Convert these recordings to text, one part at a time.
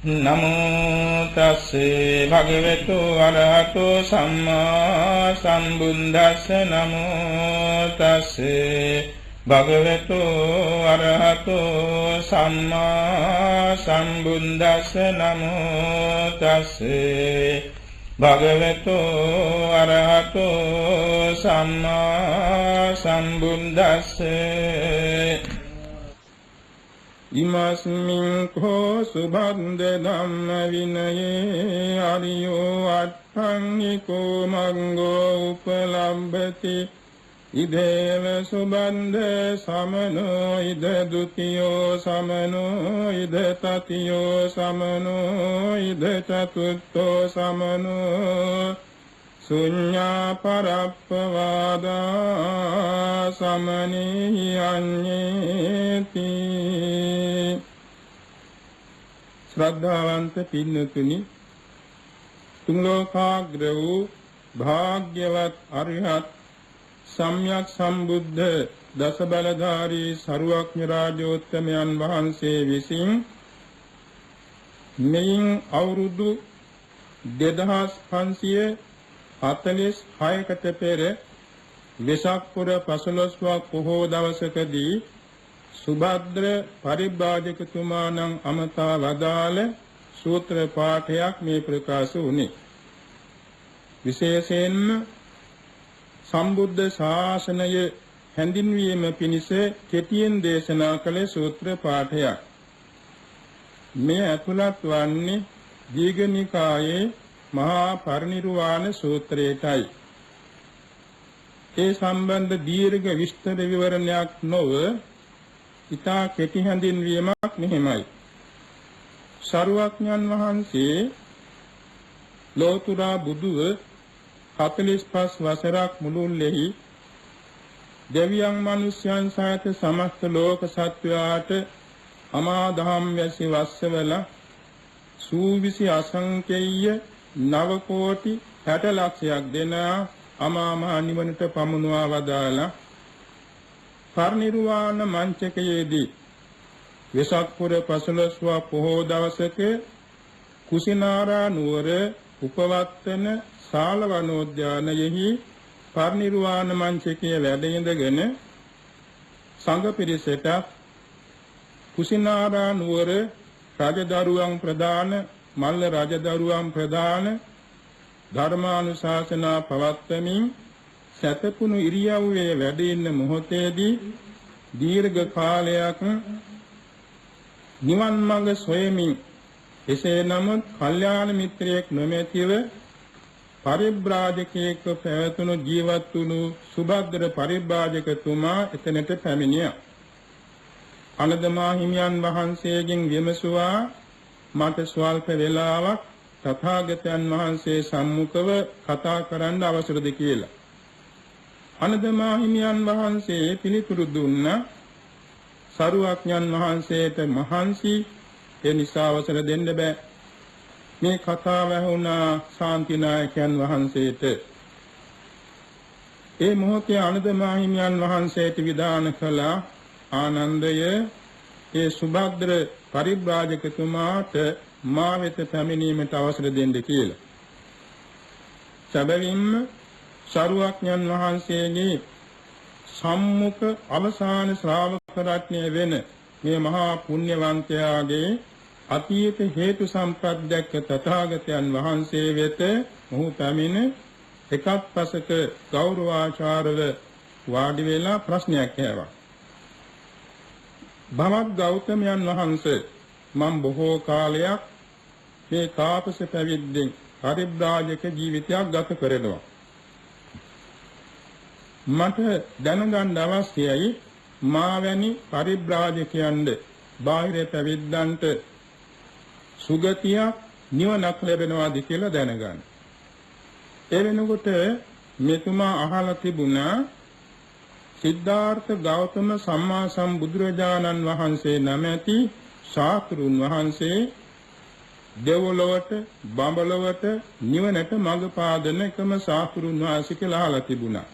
නමෝ තස්සේ භගවතු අරහතෝ සම්මා සම්බුද්දස්ස නමෝ තස්සේ භගවතු අරහතෝ සම්මා සම්බුද්දස්ස නමෝ තස්සේ භගවතු අරහතෝ සම්මා සම්බුද්දස්ස ඉමස්මින් කෝ සුබන්ද ධම්ම විනයේ ආරියෝ අට්ඨංගිකෝ මංගෝ උපලම්භති ඉදේව සුබන්ද සමනෝ ඉද ဒ ුතියෝ සමනෝ ඉද තතියෝ සමනෝ ඉද චතුත්ථෝ සමනෝ සුඤ්ඤා පරප්පවාදා සමනී අඤ්ඤේති. ශ්‍රද්ධාවන්ත පින්නතුනි, තුන් ලෝකාග්‍ර වූ භාග්‍යවත් අරිහත් සම්්‍යක් සම්බුද්ධ දස බලධාරී සරුවක්ඥ රාජෝත්තමයන් වහන්සේ විසින් මෙයින් අවුරුදු 2546කට පෙර වෙසක් පුර 15ව පොහෝ දවසකදී සුභද්‍ර පරිබ්‍රාජකතුමාණන් අමතා වදාළ සූත්‍ර පාඨයක් මේ ප්‍රකාශ වුණේ. විශේෂයෙන්ම සම්බුද්ධ ශාසනය හැඳින්වීම පිණිස කෙටියෙන් දේශනා කළ සූත්‍ර පාඨයක්. මේ ඇතුළත් වන්නේ දීඝනිකායේ මහා පරිනිර්වාණ සූත්‍රයටයි. ඒ සම්බන්ධ දීර්ඝ විස්තර විවරණයක් නොව ඉතා කෙටි හැඳින්වීමක් මෙහිමයි. සරුවක්ඥන් වහන්සේ ලෝතුරා බුදුව 45 වසරක් මුළුල්ලෙහි දෙවියන් මනුෂ්‍යයන් සහිත සමස්ත ලෝක සත්වයාට අමා දහම් වැසි වස්සවල සූවිසි අසංකේය 9 කෝටි 60 ලක්ෂයක් දෙන අමා මහ නිවනට පමුණවා වදාලා පරිනිර්වාණ මංචකයේදී වෙසක් පුර 15ව පොහෝ දවසක කුසිනාරා නුවර උපවත්තන ශාලවනෝද්‍යානයෙහි පරිනිර්වාණ මංචකයේ වැඩ ඉඳගෙන සංඝ පිරිසට කුසිනාරා නුවර රජදරුවන් ප්‍රදාන මල්ල රජදරුවන් ප්‍රදාන ධර්මානුශාසනා පවත්වමින් සතපුණු ඉරියව්වේ වැඩ ඉන්න මොහොතේදී දීර්ඝ කාලයක් නිවන් මඟ සොයමින් එසේ නමුත් කල්යාණ මිත්‍රයෙක් නොමැතිව පරිබ්‍රාජකයෙක්ව පැවතුණු ජීවත් වුණු සුභද්‍ර පරිබ්‍රාජකතුමා එතනට පැමිණියා. අනදමා හිමියන් වහන්සේගෙන් විමසුවා මට ස්වල්ප වේලාවක් තථාගතයන් වහන්සේ සම්මුඛව කතා කරන්න අවසරද කියලා. අනදමා හිමියන් වහන්සේ පිළිතුරු දුන්නා සරුවක්ඥන් වහන්සේට මහන්සි ඒ නිසා අවසර දෙන්න බෑ. මේ කතාව ඇහුණා ශාන්තිනායකයන් වහන්සේට. ඒ මොහොතේ අනදමා හිමියන් වහන්සේට විධාන කළා ආනන්දය ඒ සුභද්‍ර පරිබ්‍රාජකතුමාට මා වෙත පැමිණීමට අවසර දෙන්න කියලා. සැබවින්ම සරුවක්ඥන් වහන්සේගේ සම්මුඛ අවසාන ශ්‍රාවක රත්නය වෙන මේ මහා පුණ්‍යවන්තයාගේ අතීත හේතු සම්ප්‍රද්‍යක්ක තථාගතයන් වහන්සේ වෙත මොහු පැමිණ එකත් පසක ගෞරවාචාරව වාඩි වෙලා ප්‍රශ්නයක් ඇහුවා. භවත් ගෞතමයන් වහන්සේ මම බොහෝ කාලයක් මේ තාපස පැවිද්දෙන් පරිබ්‍රාජක ජීවිතයක් ගත කරනවා. මට දැනගන්න අවශ්‍යයි මා වැනි පරිබ්‍රාජකයන්ද බාහිර පැවිද්දන්ට සුගතියක් නිවනක් ලැබෙනවාද කියලා දැනගන්න. ඒ වෙනකොට මෙතුමා අහලා තිබුණා සිද්ධාර්ථ ගෞතම සම්මා සම්බුදුරජාණන් වහන්සේ නැමැති ශාස්ත්‍රුන් වහන්සේ දෙවොලවට බඹලවට නිවනට මඟ පාදන එකම ශාස්ත්‍රුන් වහන්සේ කියලා අහලා තිබුණා.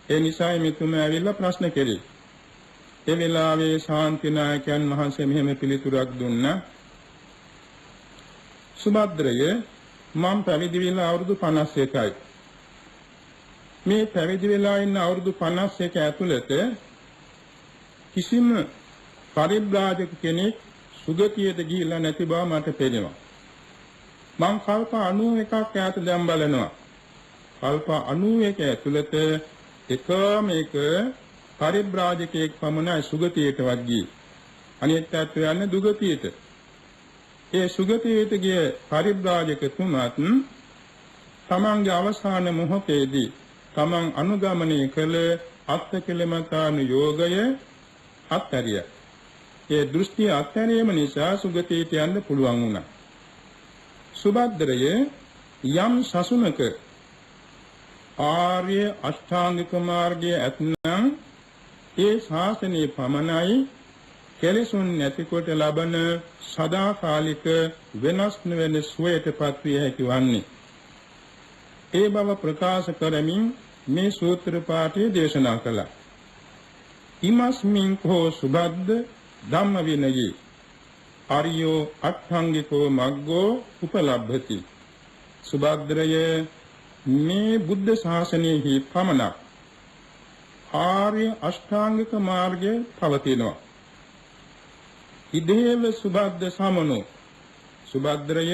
ඒ නිසා මෙතුමා ඇවිල්ලා ප්‍රශ්න කෙරේ. ඒ වෙලාවේ ශාන්තිනායකයන් වහන්සේ මෙහෙම පිළිතුරක් දුන්නා. සුභද්‍රය මම පැවිදි වෙලා අවුරුදු 51යි. මේ පැවිදි වෙලා ඉන්න අවුරුදු 51 ඇතුළත කිසිම පරිබ්‍රාජක කෙනෙක් සුගතියට ගිහිල්ලා නැති බව මට පේනවා. මං කල්ප 91ක් ඈත දැන් බලනවා. කල්ප 91 ඇතුළත එකම එක පරිබ්‍රාජකයෙක් පමණයි සුගතියටවත් ගියේ. අනිත් පැත්ත යන්නේ දුගතියට. ඒ සුගතියට ගිය පරිබ්‍රාජකතුමත් තමන්ගේ අවසාන මොහොතේදී තමන් අනුගමනය කළ අත්කලමතාන යෝගය අත්හැරියා. ඒ දෘෂ්ටි අත්හැරීම නිසා සුගතියට යන්න පුළුවන් වුණා. සුභද්‍රය යම් සසුනක ආර්ය අෂ්ටාංගික මාර්ගයේ ඇතනම් ඒ ශාසනයේ පමණයි කෙලෙසුන් නැතිකොට ලබන සදාකාලික වෙනස් නොවන සුවයටපත් විය හැකි වන්නේ. ඒ බව ප්‍රකාශ කරමින් මේ සූත්‍ර පාඨය දේශනා කළා. ඉමස්මින් කෝ සුබද්ද ධම්ම විනයේ ආර්යෝ අට්ඨාංගිකෝ මග්ගෝ උපලබ්ධති. සුබද්‍රය මේ බුද්ධ ශාසනයෙහි පමණක් ආර්ය අෂ්ටාංගික මාර්ගය පවතිනවා. ඉදේව සුබද්ද සමනෝ සුබද්‍රය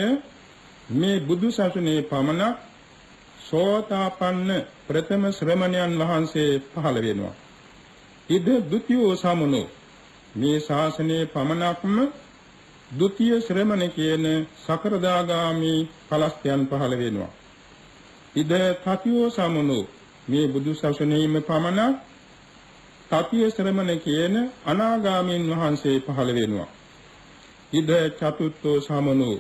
මේ බුදු සසුනේ පමණක් සෝතාපන්න ප්‍රථම ශ්‍රමණයන් වහන්සේ පහළ වෙනවා. ඉද ဒ ුතියෝ සමනෝ මේ ශාසනයේ පමණක්ම ဒ ුතිය ශ්‍රමණ කියන සකරදාගාමි ඵලස්ත්‍යයන් පහළ වෙනවා. ඉද තතියෝ සමනෝ මේ බුදු සසුනේම පමණක් තතිය ශ්‍රමණ කියන අනාගාමීන් වහන්සේ පහළ වෙනවා. ඉද චතුත්ථෝ සමනෝ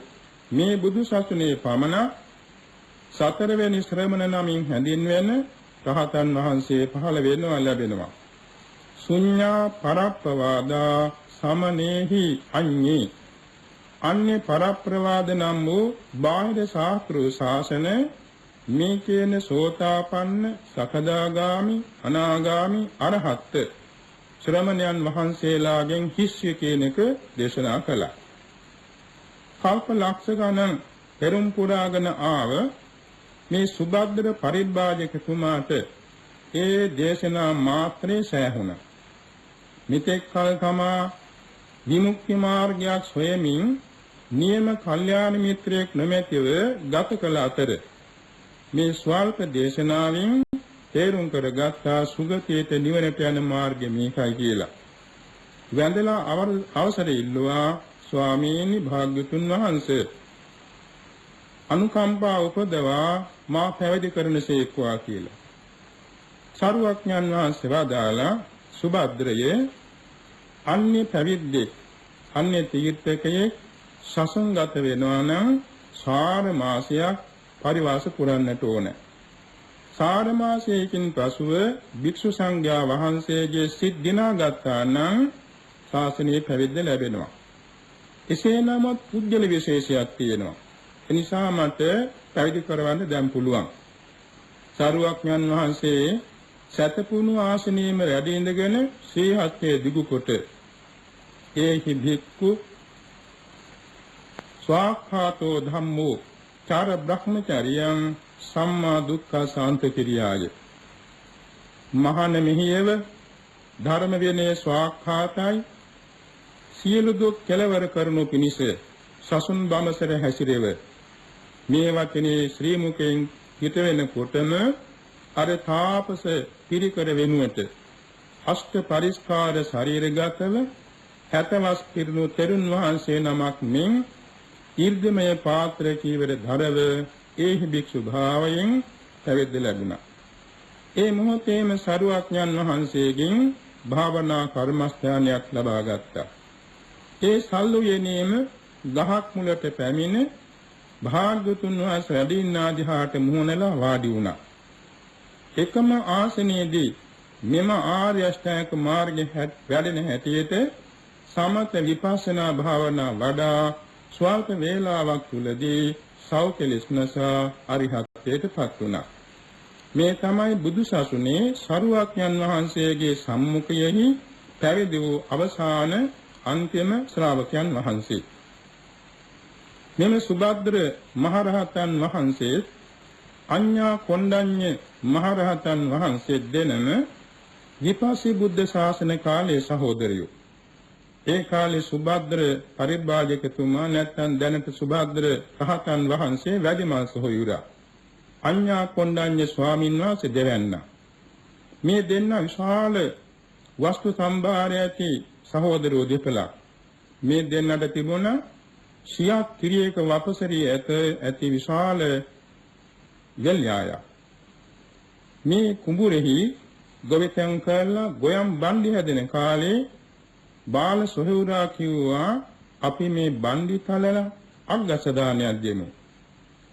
මේ බුදු සසුනේ පමණක් සතරවෙනි ශ්‍රමණ නමින් හැඳින්වෙන රහතන් වහන්සේ පහළ වෙනවා ලැබෙනවා. ශුඤ්ඤා පරප්පවාදා සමනේහි අඤ්ඤේ අන්‍ය පරප්‍රවාද නම් වූ බාහිර ශාස්ත්‍ර ශාසන මේ කියන සෝතාපන්න සකදාගාමි අනාගාමි අරහත් ශ්‍රමණයන් වහන්සේලාගෙන් හිස්ය කියන එක දේශනා කළා. කල්ප ලක්ෂ ගණන් පෙරම් පුරාගෙන ආව මේ සුභද්‍ර පරිබ්‍රාජකතුමාට ඒ දේශනා මාත්‍රේ සෑහුණා. මෙතෙක් කල තමා විමුක්ති මාර්ගයක් සොයමින් නියම කල්යාණ මිත්‍රයෙක් නොමැතිව ගත කළ අතර මේ ස්වල්ප දේශනාවෙන් තේරුම් කරගත්තා සුගතියට නිවනට යන මාර්ගය මේකයි කියලා. වැඳලා අවසර ඉල්ලුවා ස්වාමීනි භාග්‍යතුන් වහන්සේ අනුකම්පා උපදවා මා පැවිදි කරනසේක්වා කියලා. සරුවඥන් වහන්සේ වදාලා සුභද්‍රයේ අන්‍ය පැවිද්දෙක් අන්‍ය තීර්ථකයේ සසංගත වෙනවා නම් සාර මාසයක් පරිවාස පුරන්නට ඕන. සාර මාසයකින් පසුව භික්ෂු සංඝයා වහන්සේගේ සිත් දිනා ගත්තා නම් ශාසනීය පැවිද්ද ලැබෙනවා. එසේ නමුත් පුද්ගල විශේෂයක් තියෙනවා. එනිසා මට පැවිදි කරවන්න දැන් පුළුවන්. සරුවඥන් වහන්සේ සතපුණු ආසනයේම වැඩ ඉඳගෙන ශ්‍රී හත්යේ දිගු කොට ඒහි භික්ඛු ස්වාඛාතෝ ධම්මෝ චාර බ්‍රහ්මචර්යං සම්මා දුක්ඛ සාන්ත කිරියාය. මහාන මෙහියව ධර්ම විනය ස්වාඛාතයි සියලු දුක් කෙලවර කරනු පිණිස සසුන් බඹසර හැසිරෙව. මේ වචනේ ශ්‍රී මුඛයෙන් හිත වෙනකොටම අර තාපස පිරිකර වෙනුවට අෂ්ට පරිස්කාර ශරීරගතව 70 වස් පිරුණු තෙරුන් වහන්සේ නමක් මෙන් ඊර්ධමය පාත්‍ර කීවර ධරව ඒහි භික්ෂු භාවයෙන් පැවිද්ද ලැබුණා. ඒ මොහොතේම සරුවඥන් වහන්සේගෙන් භාවනා කර්මස්ථානයක් ලබා ගත්තා. ඒ සල්ලුයේනේම ගහක් මුලට පැමිණ භාග්‍යතුන් වහන්සේ වැඩින්නා දිහාට මුහුණලා වාඩි වුණා. එකම ආසනයේදී මෙම ආර්ය අෂ්ටාංගික මාර්ගයේ වැඩෙන හැටියට සමත විපස්සනා භාවනා වඩා ස්වල්ප වේලාවක් තුලදී සෞඛලස්නසා අරිහත්ත්වයටපත් වුණා. මේ තමයි බුදු සසුනේ සරුවඥන් වහන්සේගේ සම්මුඛයෙහි පැවිදි වූ අවසාන අන්තිම ශ්‍රාවකයන් වහන්සේ. මෙම සුභද්‍ර මහරහතන් වහන්සේ අඤ්ඤා කොණ්ඩඤ්ඤ මහරහතන් වහන්සේ දෙනම විපස්සී බුද්ධ ශාසන කාලයේ සහෝදරයෝ. ඒ කාලේ සුභද්‍ර පරිබ්‍රාජකතුමා නැත්නම් දැනට සුභද්‍ර රහතන් වහන්සේ වැඩිමල් සොහොයුරා. අඤ්ඤා කොණ්ඩඤ්ඤ ස්වාමීන් වහන්සේ දෙවැන්නා. මේ දෙන්න විශාල වස්තු සම්භාරය ඇති සහෝදරයෝ දෙපළක්. මේ දෙන්නට තිබුණ සියක් කිරියක වපසරිය ඇති විශාල යල්යාය. මේ කුඹුරෙහි ගොවිතැන් කරලා ගොයම් බණ්ඩි හැදෙන කාලේ බාල සොහොයුරා කිව්වා අපි මේ බණ්ඩි තලලා අග්ගස දානයක් දෙමු.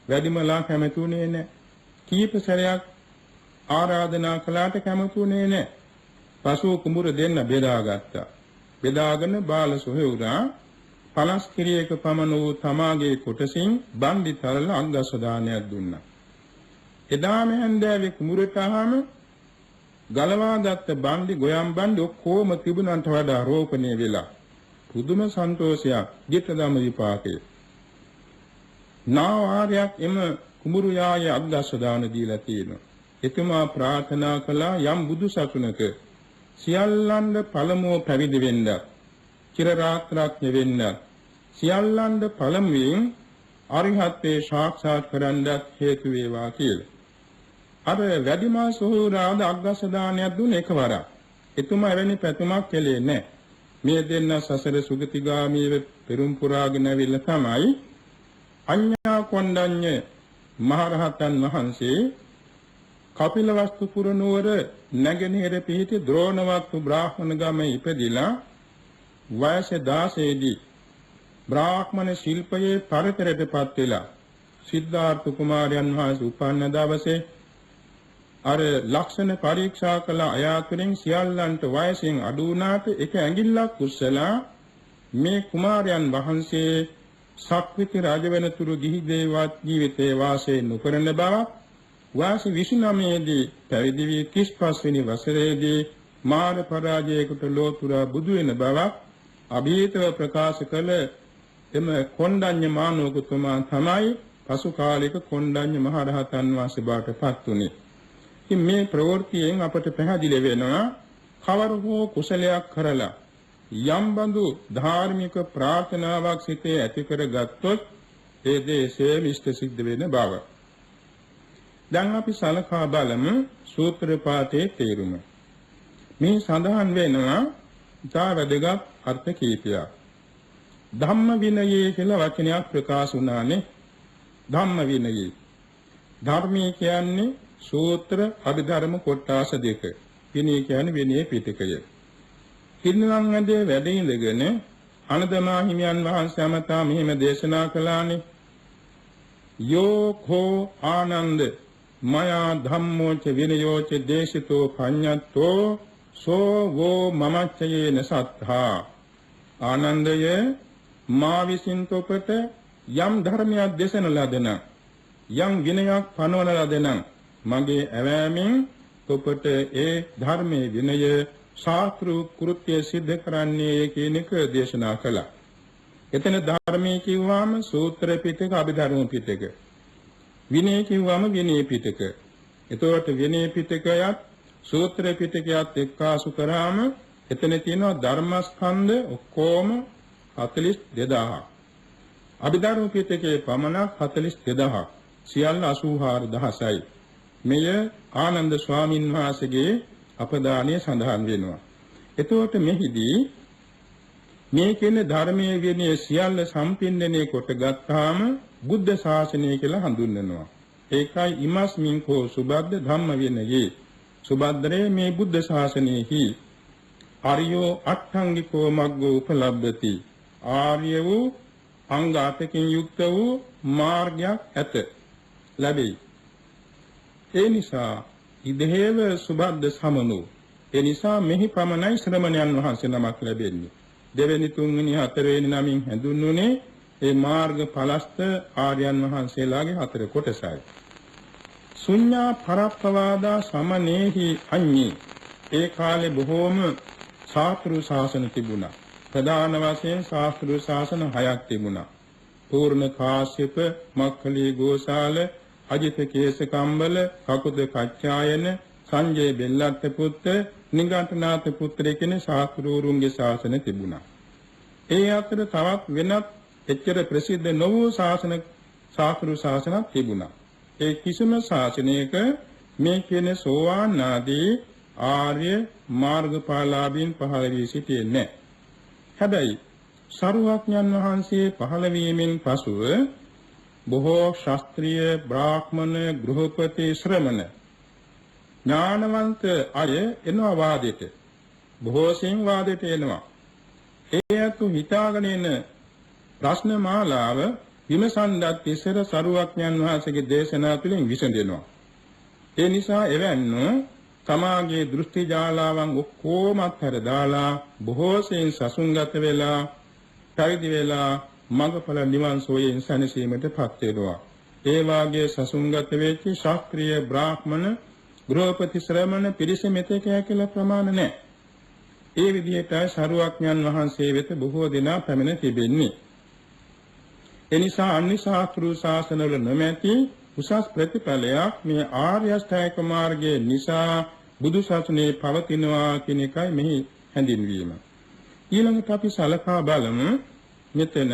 වැඩිමලා කැමතුනේ නැහැ. කීප සැරයක් ආරාධනා කළාට කැමතුනේ නැහැ. පසු කුඹුර දෙන්න බෙදාගත්තා. බෙදාගෙන බාල සොහොයුරා 50 කිරියක පමණ වූ තමාගේ කොටසින් බණ්ඩි තලලා අග්ගස දානයක් දුන්නා. එදාම හැන්දෑවේ කුඹුරට ආවම ගලවාගත්ත බණ්ඩි ගොයම් බණ්ඩි ඔක්කොම තිබුණන්ට වඩා රෝපණය වෙලා පුදුම සන්තෝෂයක් ධිටදම විපාකේ. නාවාරයක් එම කුඹුරු යායේ අග්ගස්ස දාන දීලා තියෙනවා. එතුමා ප්‍රාර්ථනා කළා යම් බුදු සසුනක සියල්ලන්ද පළමුව පැවිදි වෙන්න, චිර රාත්‍රාඥ වෙන්න, සියල්ලන්ද පළමුවෙන් අරිහත්ත්වේ සාක්ෂාත් කරගන්න හේතු වේවා කියලා. අර වැඩිමල් සොහොයුරාද අග්ගස්ස දානයක් දුන්න එකවරක්. එතුමා එවැනි පැතුමක් කෙලේ නැහැ. මේ දෙන්න සසර සුගතිගාමීව පෙරම් පුරාගෙන ඇවිල්ලා තමයි අඤ්ඤා කොණ්ඩඤ්ඤ මහරහතන් වහන්සේ කපිලවස්තුපුර නුවර නැගෙනහිර පිහිටි ද්‍රෝණවත්තු බ්‍රාහ්මණ ගමේ ඉපදිලා වයස 16 දී බ්‍රාහ්මණ ශිල්පයේ පරතරයටපත් වෙලා සිද්ධාර්ථ කුමාරයන් වහන්සේ උපන්න දවසේ අර ලක්ෂණ පරීක්ෂා කළ අයාතුරින් සියල්ලන්ට වයසින් අඩු වුණාට එක ඇඟිල්ලක් උස්සලා මේ කුමාරයන් වහන්සේ සක්විති රජවෙනතුරු ගිහි දේවත් ජීවිතේ වාසය නොකරන බව වාස 29 දී පැවිදි වී 35 වෙනි වසරේදී මාර පරාජයකට ලෝතුරා බුදු වෙන බව අභීතව ප්‍රකාශ කළ එම කොණ්ඩඤ්ඤ මානවකතුමා තමයි පසු කාලික කොණ්ඩඤ්ඤ මහරහතන් වහන්සේ බවට පත් වුණේ. ඉතින් මේ ප්‍රවෘත්තියෙන් අපට පැහැදිලි වෙනවා කවර හෝ කුසලයක් කරලා යම් බඳු ධාර්මික ප්‍රාර්ථනාවක් සිටේ ඇති කරගත්තොත් ඒ දේශේ විශ්ත සිද්ධ වෙන බව. දැන් අපි සලකා බලමු සූත්‍ර පාඨයේ තේරුම. මේ සඳහන් වෙනවා ඉතා වැදගත් අර්ථ කීපයක්. ධම්ම විනයේ කියලා වචනයක් ප්‍රකාශ වුණානේ. ධම්ම විනයේ. ධර්මයේ කියන්නේ සූත්‍ර අභිධර්ම කොටස් දෙක. විනය කියන්නේ විනය පිටකය. කිරිනංගදේ වැඩ ඉඳගෙන අනදමා හිමියන් වහන්සේ අමතා මෙහිම දේශනා කළානේ. යෝ කෝ ආනන්ද මයා ධම්මෝ ච විනයෝ ච දේශිතෝ පඤ්ඤත්තෝ සෝ වෝ මමච්චයේන සත්තා. ආනන්දය මා විසින් තොපට යම් ධර්මයක් දේශන ලදන යම් විනයක් පනවන ලදන මගේ ඇවෑමෙන් තොපට ඒ ධර්මයේ විනය ශාස්ත්‍ර කෘත්‍ය සිද්ධ කරන්නේ කියන එක දේශනා කළා. එතන ධර්මයේ කිව්වම සූත්‍ර පිටක අභිධර්ම පිටක. විනය කිව්වම විනය පිටක. එතකොට විනය පිටකයත් සූත්‍ර පිටකයත් එක්කාසු කරාම එතන තියෙනවා ධර්මස්කන්ධ ඔක්කොම 42000ක්. අභිධර්ම පිටකයේ පමණක් 42000ක්. සියල්ල 84000යි. මෙය ආනන්ද ස්වාමීන් වහන්සේගේ අපදානයේ සඳහන් වෙනවා. එතකොට මෙහිදී මේ කියන ධර්මයේ විනය සියල්ල සම්පින්දනය කොට ගත්තාම බුද්ධ ශාසනය කියලා හඳුන්වනවා. ඒකයි ඉමස්මින් කෝ සුබද්ද ධම්ම විනයේ. සුබද්දරේ මේ බුද්ධ ශාසනයෙහි ආර්යෝ අට්ඨංගිකෝ මග්ගෝ උපලබ්ධති. ආර්ය වූ අංග 8කින් යුක්ත වූ මාර්ගයක් ඇත ලැබෙයි. ඒ නිසා ඉදහේව සුබද්ද සමනෝ. ඒ නිසා මෙහි පමණයි ශ්‍රමණයන් වහන්සේ නමක් ලැබෙන්නේ. දෙවෙනි තුන්වෙනි හතරවෙනි නමින් හැඳුන්වන්නේ ඒ මාර්ග ඵලස්ත ආර්යයන් වහන්සේලාගේ හතර කොටසයි. ශුඤ්ඤා පරප්පවාදා සමනේහි අඤ්ඤේ. ඒ කාලේ බොහෝම ශාස්ත්‍ර ශාසන තිබුණා. ප්‍රධාන වශයෙන් ශාස්ත්‍ර ශාසන 6ක් තිබුණා. පූර්ණ කාශ්‍යප, මක්ඛලී ගෝසාල, අජිත කේසකම්බල, කකුද කච්චායන, සංජය බෙල්ලත්ත පුත්‍ර, නිගණ්ඨනාථ පුත්‍ර කියන ශාස්ත්‍රූරුන්ගේ ශාසන තිබුණා. ඒ අතර තවත් වෙනත් එච්චර ප්‍රසිද්ධ නොවූ ශාස්ත්‍රු ශාසනක් තිබුණා. ඒ කිසිම ශාසනයක මේ කියන සෝවාන් ආදී ආර්ය මාර්ගඵලලාභීන් පහළ වී සිටියේ නැහැ. හැබැයි සරුවඥන් වහන්සේ පහළ වීමෙන් පසුව බොහෝ ශාස්ත්‍රීය බ්‍රාහ්මණ ගෘහපති ශ්‍රමණ ඥානවන්ත අය එනවා වාදයට. බොහෝ සෙයින් වාදයට එනවා. ඒ අතු හිතාගෙන එන ප්‍රශ්න මාලාව විමසන්නත් ඉස්සර සරුවඥන් වහන්සේගේ දේශනා තුළින් විසඳෙනවා. ඒ නිසා එවැන්නෝ තමාගේ දෘෂ්ටි ජාලාවන් ඔක්කොමත් හැර දාලා බොහෝ සෙයින් සසුන්ගත වෙලා පැවිදි වෙලා මඟඵල නිවන් සෝයෙන් සැනසීමටපත් වෙනවා. ඒ වාගේ සසුන්ගත වෙච්ච ශාස්ත්‍රීය බ්‍රාහ්මණ ගෘහපති ශ්‍රමණ පිරිස මෙතෙක් කියලා ප්‍රමාණ නැහැ. ඒ විදිහට සරුවඥන් වහන්සේ වෙත බොහෝ දෙනා පැමිණ තිබෙන්නේ. එනිසා අන්‍ය ශාස්ත්‍රීය ශාසනවල නොමැති උසස් ප්‍රතිඵලයක් මේ ආර්ය අෂ්ටාංගික මාර්ගයේ නිසා බුදු සසුනේ පවතිනවා කියන එකයි මෙහි හැඳින්වීම. ඊළඟට අපි සලකා බලමු මෙතන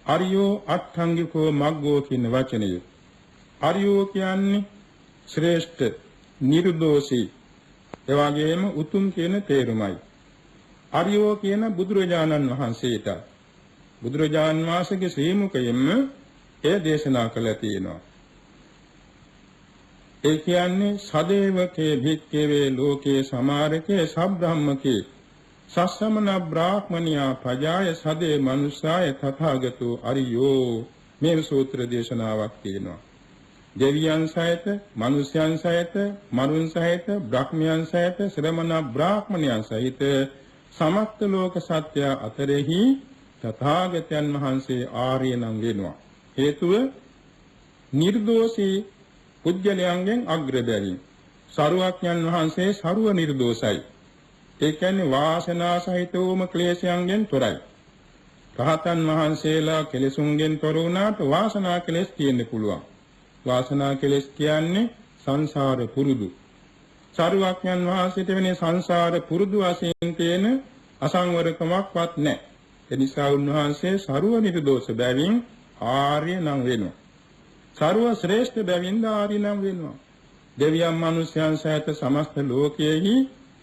අරියෝ අට්ඨංගිකෝ මග්ගෝ කියන වචනය. අරියෝ කියන්නේ ශ්‍රේෂ්ඨ, නිර්දෝෂී, එවාගෙම උතුම් කියන තේරුමයි. අරියෝ කියන බුදුරජාණන් වහන්සේට බුදුරජාණන් වහන්සේගේ ශ්‍රී මුඛයෙන්ම ඒ දේශනා කළා තියෙනවා. ඒ කියන්නේ සදේවකේ භික්ඛවේ ලෝකේ සමාරකේ සබ්‍රාහ්මකේ සස්සමන බ්‍රාහ්මණියා පජාය සදේ මනුස්සාය තථාගතෝ අරියෝ මේ සූත්‍ර දේශනාවක් තියෙනවා. දෙවියන් සහිත, මනුෂ්‍යයන් සහිත, මරුන් සහිත, බ්‍රහ්මයන් සහිත, ශ්‍රමණ බ්‍රාහ්මණයන් සහිත සමස්ත ලෝක සත්‍ය අතරෙහි තථාගතයන් වහන්සේ ආර්ය නම් වෙනවා. හේතුව නිර්දෝෂී පුජ්‍යලයන්ගෙන් අග්‍ර බැවින් සරුවඥන් වහන්සේ සරුව නිර්දෝෂයි. ඒ කියන්නේ වාසනා සහිතවම ක්ලේශයන්ගෙන් තොරයි. රහතන් වහන්සේලා කෙලෙසුන්ගෙන් තොර වුණාට වාසනා කෙලෙස් තියෙන්න පුළුවන්. වාසනා කෙලෙස් කියන්නේ සංසාර පුරුදු. සරුවඥන් වහන්සේට වෙන්නේ සංසාර පුරුදු වශයෙන් තියෙන අසංවරකමක්වත් නැහැ. ඒ නිසා උන්වහන්සේ සරුව නිර්දෝෂ බැවින් ආර්ය නම් වෙනවා. සර්ව ශ්‍රේෂ්ඨ බැවින් ආර්ය නම් වෙනවා. දෙවියන් මනුෂ්‍යයන් සහිත සමස්ත ලෝකයේහි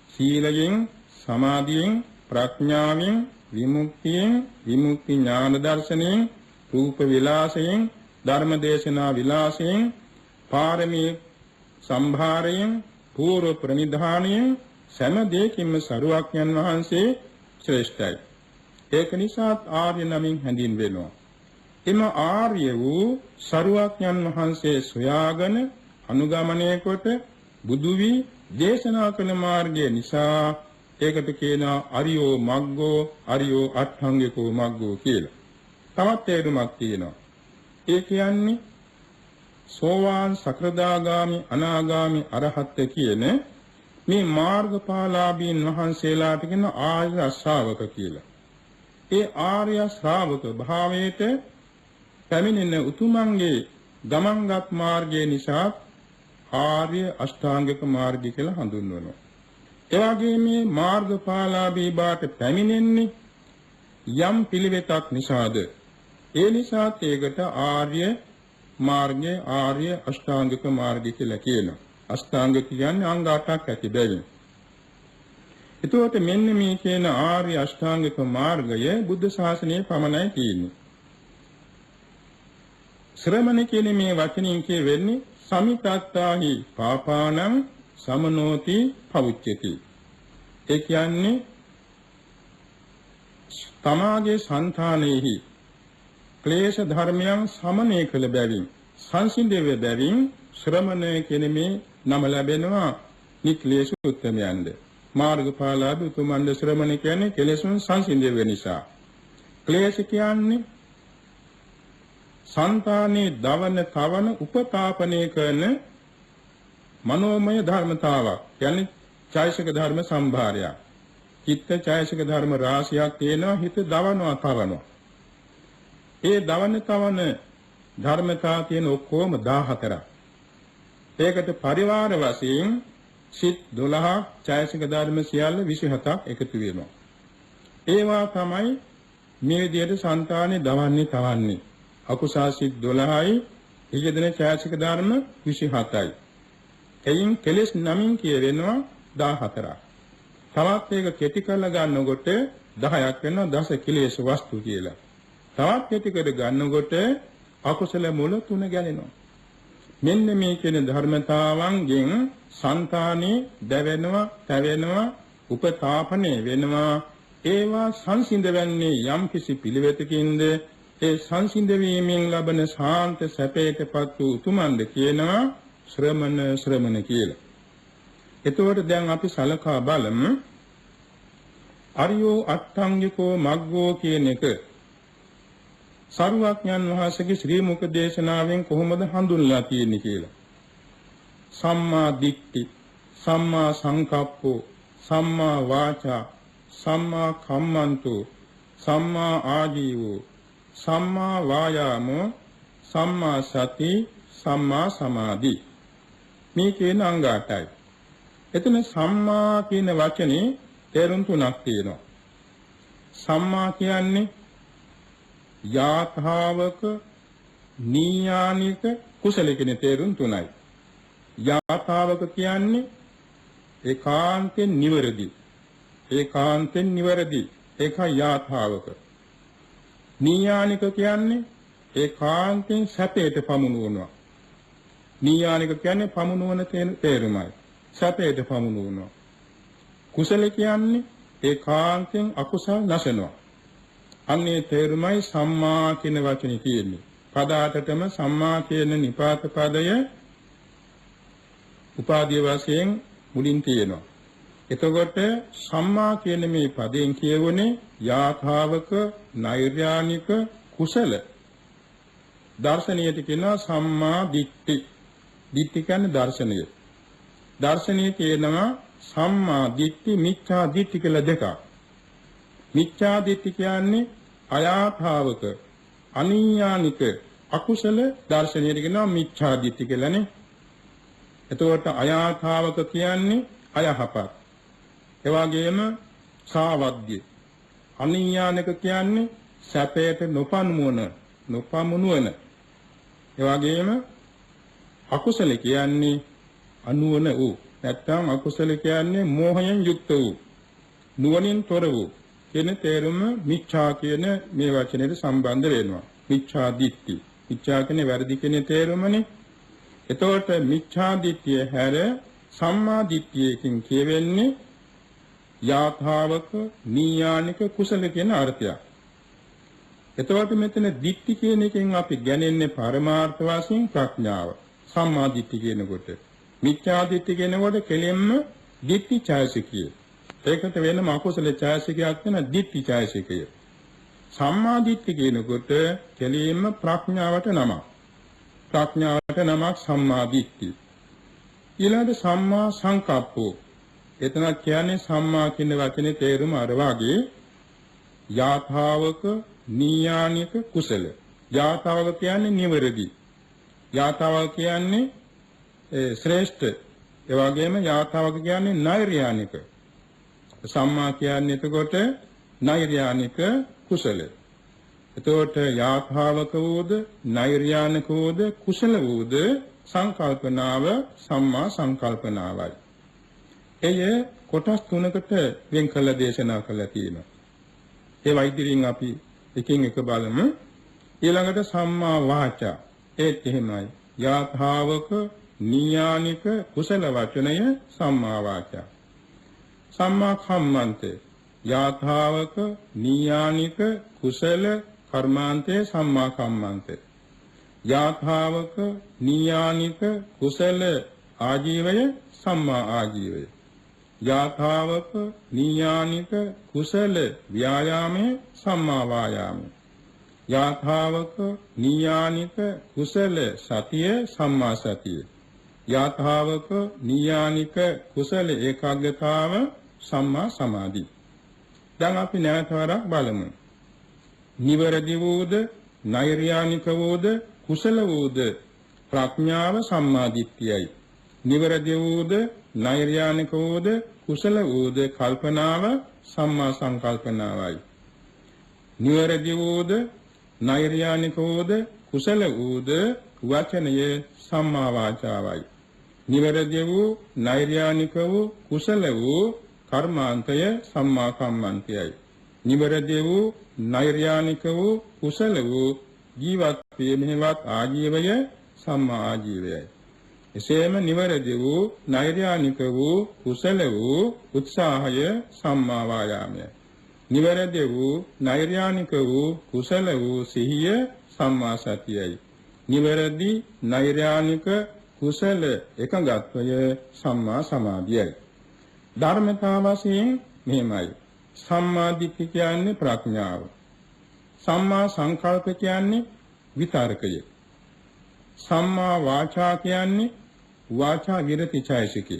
සීලයෙන්, සමාධියෙන්, ප්‍රඥාවෙන්, විමුක්තියෙන්, විමුක්ති ඥාන දර්ශනයෙන්, රූප විලාසයෙන්, ධර්ම දේශනා විලාසයෙන්, පාරමී සම්භාරයෙන්, පූර්ව ප්‍රනිධානයෙන් සෑම දෙයකින්ම සරුවඥන් වහන්සේ ශ්‍රේෂ්ඨයි. ඒක නිසා ආර්ය නමින් හැඳින්වෙනවා. එම ආර්ය වූ සරුවඥන් වහන්සේ සොයාගෙන අනුගමනය කොට බුදු වී දේශනා කළ මාර්ගය නිසා ඒකට කියනවා අරියෝ මග්ගෝ, අරියෝ අට්ඨංගිකෝ මග්ගෝ කියලා. තවත් තේරුමක් තියෙනවා. ඒ කියන්නේ සෝවාන්, සකෘදාගාමි, අනාගාමි, අරහත් කියන මේ මාර්ගඵලලාභීන් වහන්සේලාට කියන ආර්ය ශ්‍රාවක කියලා. ඒ ආර්ය ශ්‍රාවක භාවයට පැමිණෙන උතුමන්ගේ ගමන්ගත් මාර්ගය නිසා ආර්ය අෂ්ටාංගික මාර්ගය කියලා හඳුන්වනවා. ඒ වගේම මේ මාර්ගඵලලාභී බාට පැමිණෙන්නේ යම් පිළිවෙතක් නිසාද. ඒ නිසා ඒකට ආර්ය මාර්ගය, ආර්ය අෂ්ටාංගික මාර්ගය කියලා කියනවා. අෂ්ටාංග කියන්නේ අංග 8ක් ඇති බැවින්. එතකොට මෙන්න මේ කියන ආර්ය අෂ්ටාංගික මාර්ගය බුද්ධ ශාසනයේ පමණයි තියෙන්නේ. ශ්‍රමණ කියන මේ වචنين කියවෙන්නේ සමිතත්තාහි පාපානං සමනෝති පවුච්චති. ඒ කියන්නේ තමාගේ సంతානෙහි ක්ලේශ ධර්මයන් සමනය කළ බැවින්, සංසිඳෙව බැවින් ශ්‍රමණ කියන මේ නම ලැබෙනවා නික්ලේශ උත්තමයන්ද. මාර්ගඵලලාභී උතුමන්ද ශ්‍රමණ කියන්නේ කෙලෙසුන් සංසිඳෙව නිසා. ක්ලේශ කියන්නේ සංතානේ දවන කවන උපතාපනය කරන මනෝමය ධර්මතාවක්. කියන්නේ චෛතසික ධර්ම සම්භාරයක්. චිත්ත චෛතසික ධර්ම රාශියක් තියෙනවා. හිත දවනවා කවනවා. ඒ දවන තවන ධර්මතා තියෙන ඔක්කොම 14ක්. ඒකට පරිවාර වශයෙන් සිත් 12ක්, චෛතසික ධර්ම සියල්ල 27ක් එකතු වෙනවා. ඒවා තමයි මේ විදිහට సంతානේ දවන්නේ තවන්නේ. අකුසල් සිත් 12යි, ඊයදෙන චෛතසික ධර්ම 27යි. එයින් කෙලෙස් 9න් කියවෙනවා 14ක්. තවත් ඒක කෙටි කරලා ගන්නකොට 10ක් වෙනවා දස කෙලෙස් වස්තු කියලා. තවත් කෙටි කර ගන්නකොට අකුසල මුල 3 ගැලෙනවා. මෙන්න මේ කියන ධර්මතාවන්ගෙන් సంతානේ දැවෙනවා, තැවෙනවා, උපතාපණය වෙනවා. ඒවා සංසිඳ වෙන්නේ යම් කිසි පිළිවෙතකින්ද ඒ සංසිඳ වීමෙන් ලබන ශාන්ත සැපයටපත් වූ උතුමන්ද කියනවා ශ්‍රමණ කියලා. එතකොට දැන් අපි සලකා බලමු අරියෝ අට්ඨංගිකෝ මග්ගෝ කියන එක සරුවඥන් වහන්සේගේ ශ්‍රී මුඛ දේශනාවෙන් කොහොමද හඳුන්වලා තියෙන්නේ කියලා. සම්මා දිට්ඨි, සම්මා සංකප්පෝ, සම්මා වාචා, සම්මා කම්මන්තෝ, සම්මා ආජීවෝ, සම්මා වායාමෝ, සම්මා සති, සම්මා සමාධි. මේ කියන අංග 8යි. එතන සම්මා කියන වචනේ තේරුම් තුනක් තියෙනවා. සම්මා කියන්නේ යාථාවක, නීයානික, කුසල කියන තේරුම් තුනයි. යාථාවක කියන්නේ ඒකාන්තෙන් නිවැරදි. ඒකාන්තෙන් නිවැරදි. ඒකයි යාථාවක. නීයානික කියන්නේ ඒකාන්තෙන් සැපයට පමුණුවනවා. නීයානික කියන්නේ පමුණුවන තේරුමයි. සැපයට පමුණුවනවා. කුසල කියන්නේ ඒකාන්තෙන් අකුසල නැසනවා. අන්නේ තේරුමයි සම්මා කියන වචනේ තියෙන්නේ. පදාටම සම්මා කියන නිපාත පදය උපාදී වශයෙන් මුලින් තියෙනවා. එතකොට සම්මා කියන මේ පදයෙන් කියවුනේ යාථාවක, නෛර්යානික, කුසල. දර්ශනීයට කියනවා සම්මා දිට්ඨි. දිට්ඨි කියන්නේ දර්ශනය. දර්ශනීය කියනවා සම්මා දිට්ඨි, මිච්ඡා දිට්ඨි කියලා දෙකක්. මිච්ඡා දිට්ඨි කියන්නේ අයාථාවක, අනීයානික, අකුසල දර්ශනීයට කියනවා මිච්ඡා දිට්ඨි කියලානේ. එතකොට අයාථාවක කියන්නේ අයහපත්. ඒ වගේම සාවද්‍ය. අනීයානික කියන්නේ සැපයට නොපමුණුවන. ඒ වගේම අකුසල කියන්නේ අනුවන වූ. නැත්නම් අකුසල කියන්නේ මෝහයෙන් යුක්ත වූ, නුවණින් තොර වූ කියන තේරුම මිච්ඡා කියන මේ වචනයට සම්බන්ධ වෙනවා. මිච්ඡා දිට්ඨි. මිච්ඡා කියන්නේ වැරදි කියන තේරුමනේ. එතකොට මිච්ඡා දිට්ඨිය හැර සම්මා දිට්ඨියකින් කියවෙන්නේ යාථාවක, නීයානික, කුසල කියන අර්ථයක්. එතකොට මෙතන දිට්ඨි කියන එකෙන් අපි ගන්නේ පරමාර්ථ වශයෙන් ප්‍රඥාව. සම්මා දිට්ඨි කියනකොට මිච්ඡා දිට්ඨි කියනකොට කෙලෙම්ම දිට්ඨි ඡායසිකය. ඒකට වෙනම අකුසල ඡායසිකයක් වෙන දිට්ඨි ඡායසිකය. සම්මා දිට්ඨි කියනකොට කෙලෙම්ම ප්‍රඥාවට නමක්. ප්‍රඥාවට නමක් සම්මා දිට්ඨි. ඊළඟට සම්මා සංකප්පෝ. එතන කියන්නේ සම්මා කියන වචනේ තේරුම අර වාගේ යාථාවක, නීයානික, කුසල. යාථාවක කියන්නේ නිවැරදි. යාථාවක කියන්නේ ශ්‍රේෂ්ඨ. ඒ වගේම යාථාවක කියන්නේ නෛර්යානික. සම්මා කියන්නේ එතකොට නෛර්යානික, කුසල. එතකොට යාථාවක වූද, නෛර්යානික වූද, කුසල වූද සංකල්පනාව සම්මා සංකල්පනාවයි. එය කොටස් තුනකට වෙන් කළ දේශනා කළා තියෙනවා. ඒ වයිදිරින් අපි එකින් එක බලමු. ඊළඟට සම්මා වාචා. ඒත් එහෙමයි. යාථාවක, නීයානික, කුසල වචනය සම්මා වාචා. සම්මා කම්මන්තේ. යාථාවක, නීයානික, කුසල කර්මාන්තේ සම්මා කම්මන්තේ. යාථාවක, නීයානික, කුසල ආජීවය සම්මා ආජීවය. යාථාවක, නීයානික, කුසල ව්‍යායාමයේ සම්මා වායාමය. යාථාවක, නීයානික, කුසල සතිය සම්මා සතිය. යාථාවක, නීයානික, කුසල ඒකාග්‍රතාව සම්මා සමාධි. දැන් අපි නැවත වරක් බලමු. නිවැරදි වූද, නෛර්යානික වූද කුසල වූද ප්‍රඥාව සම්මාදිට්ඨියයි. නිවැරදි වූද නෛර්යානික වූද කුසල වූද කල්පනාව සම්මා සංකල්පනාවයි. නිවැරදි වූද නෛර්යානික වූද කුසල වූද වචනය සම්මා වාචාවයි. නිවැරදි වූ නෛර්යානික වූ කුසල වූ කර්මාන්තය සම්මා කම්මන්තයයි. නිවැරදි වූ නෛර්යානික වූ කුසල වූ ජීවත් වීමෙහිවත් ආජීවය සම්මා ආජීවයයි. එසේම නිවැරදි වූ නෛර්යානික වූ කුසල වූ උත්සාහය සම්මා වායාමයයි. නිවැරදි වූ නෛර්යානික වූ කුසල වූ සිහිය සම්මා සතියයි. නිවැරදි නෛර්යානික කුසල එකඟත්වය සම්මා සමාධියයි. ධර්මතා වශයෙන් මෙහෙමයි. සම්මා දිට්ඨිය කියන්නේ ප්‍රඥාව. සම්මා සංකල්ප කියන්නේ විතරකය. සම්මා වාචා කියන්නේ වාචා විරති චෛසිකය.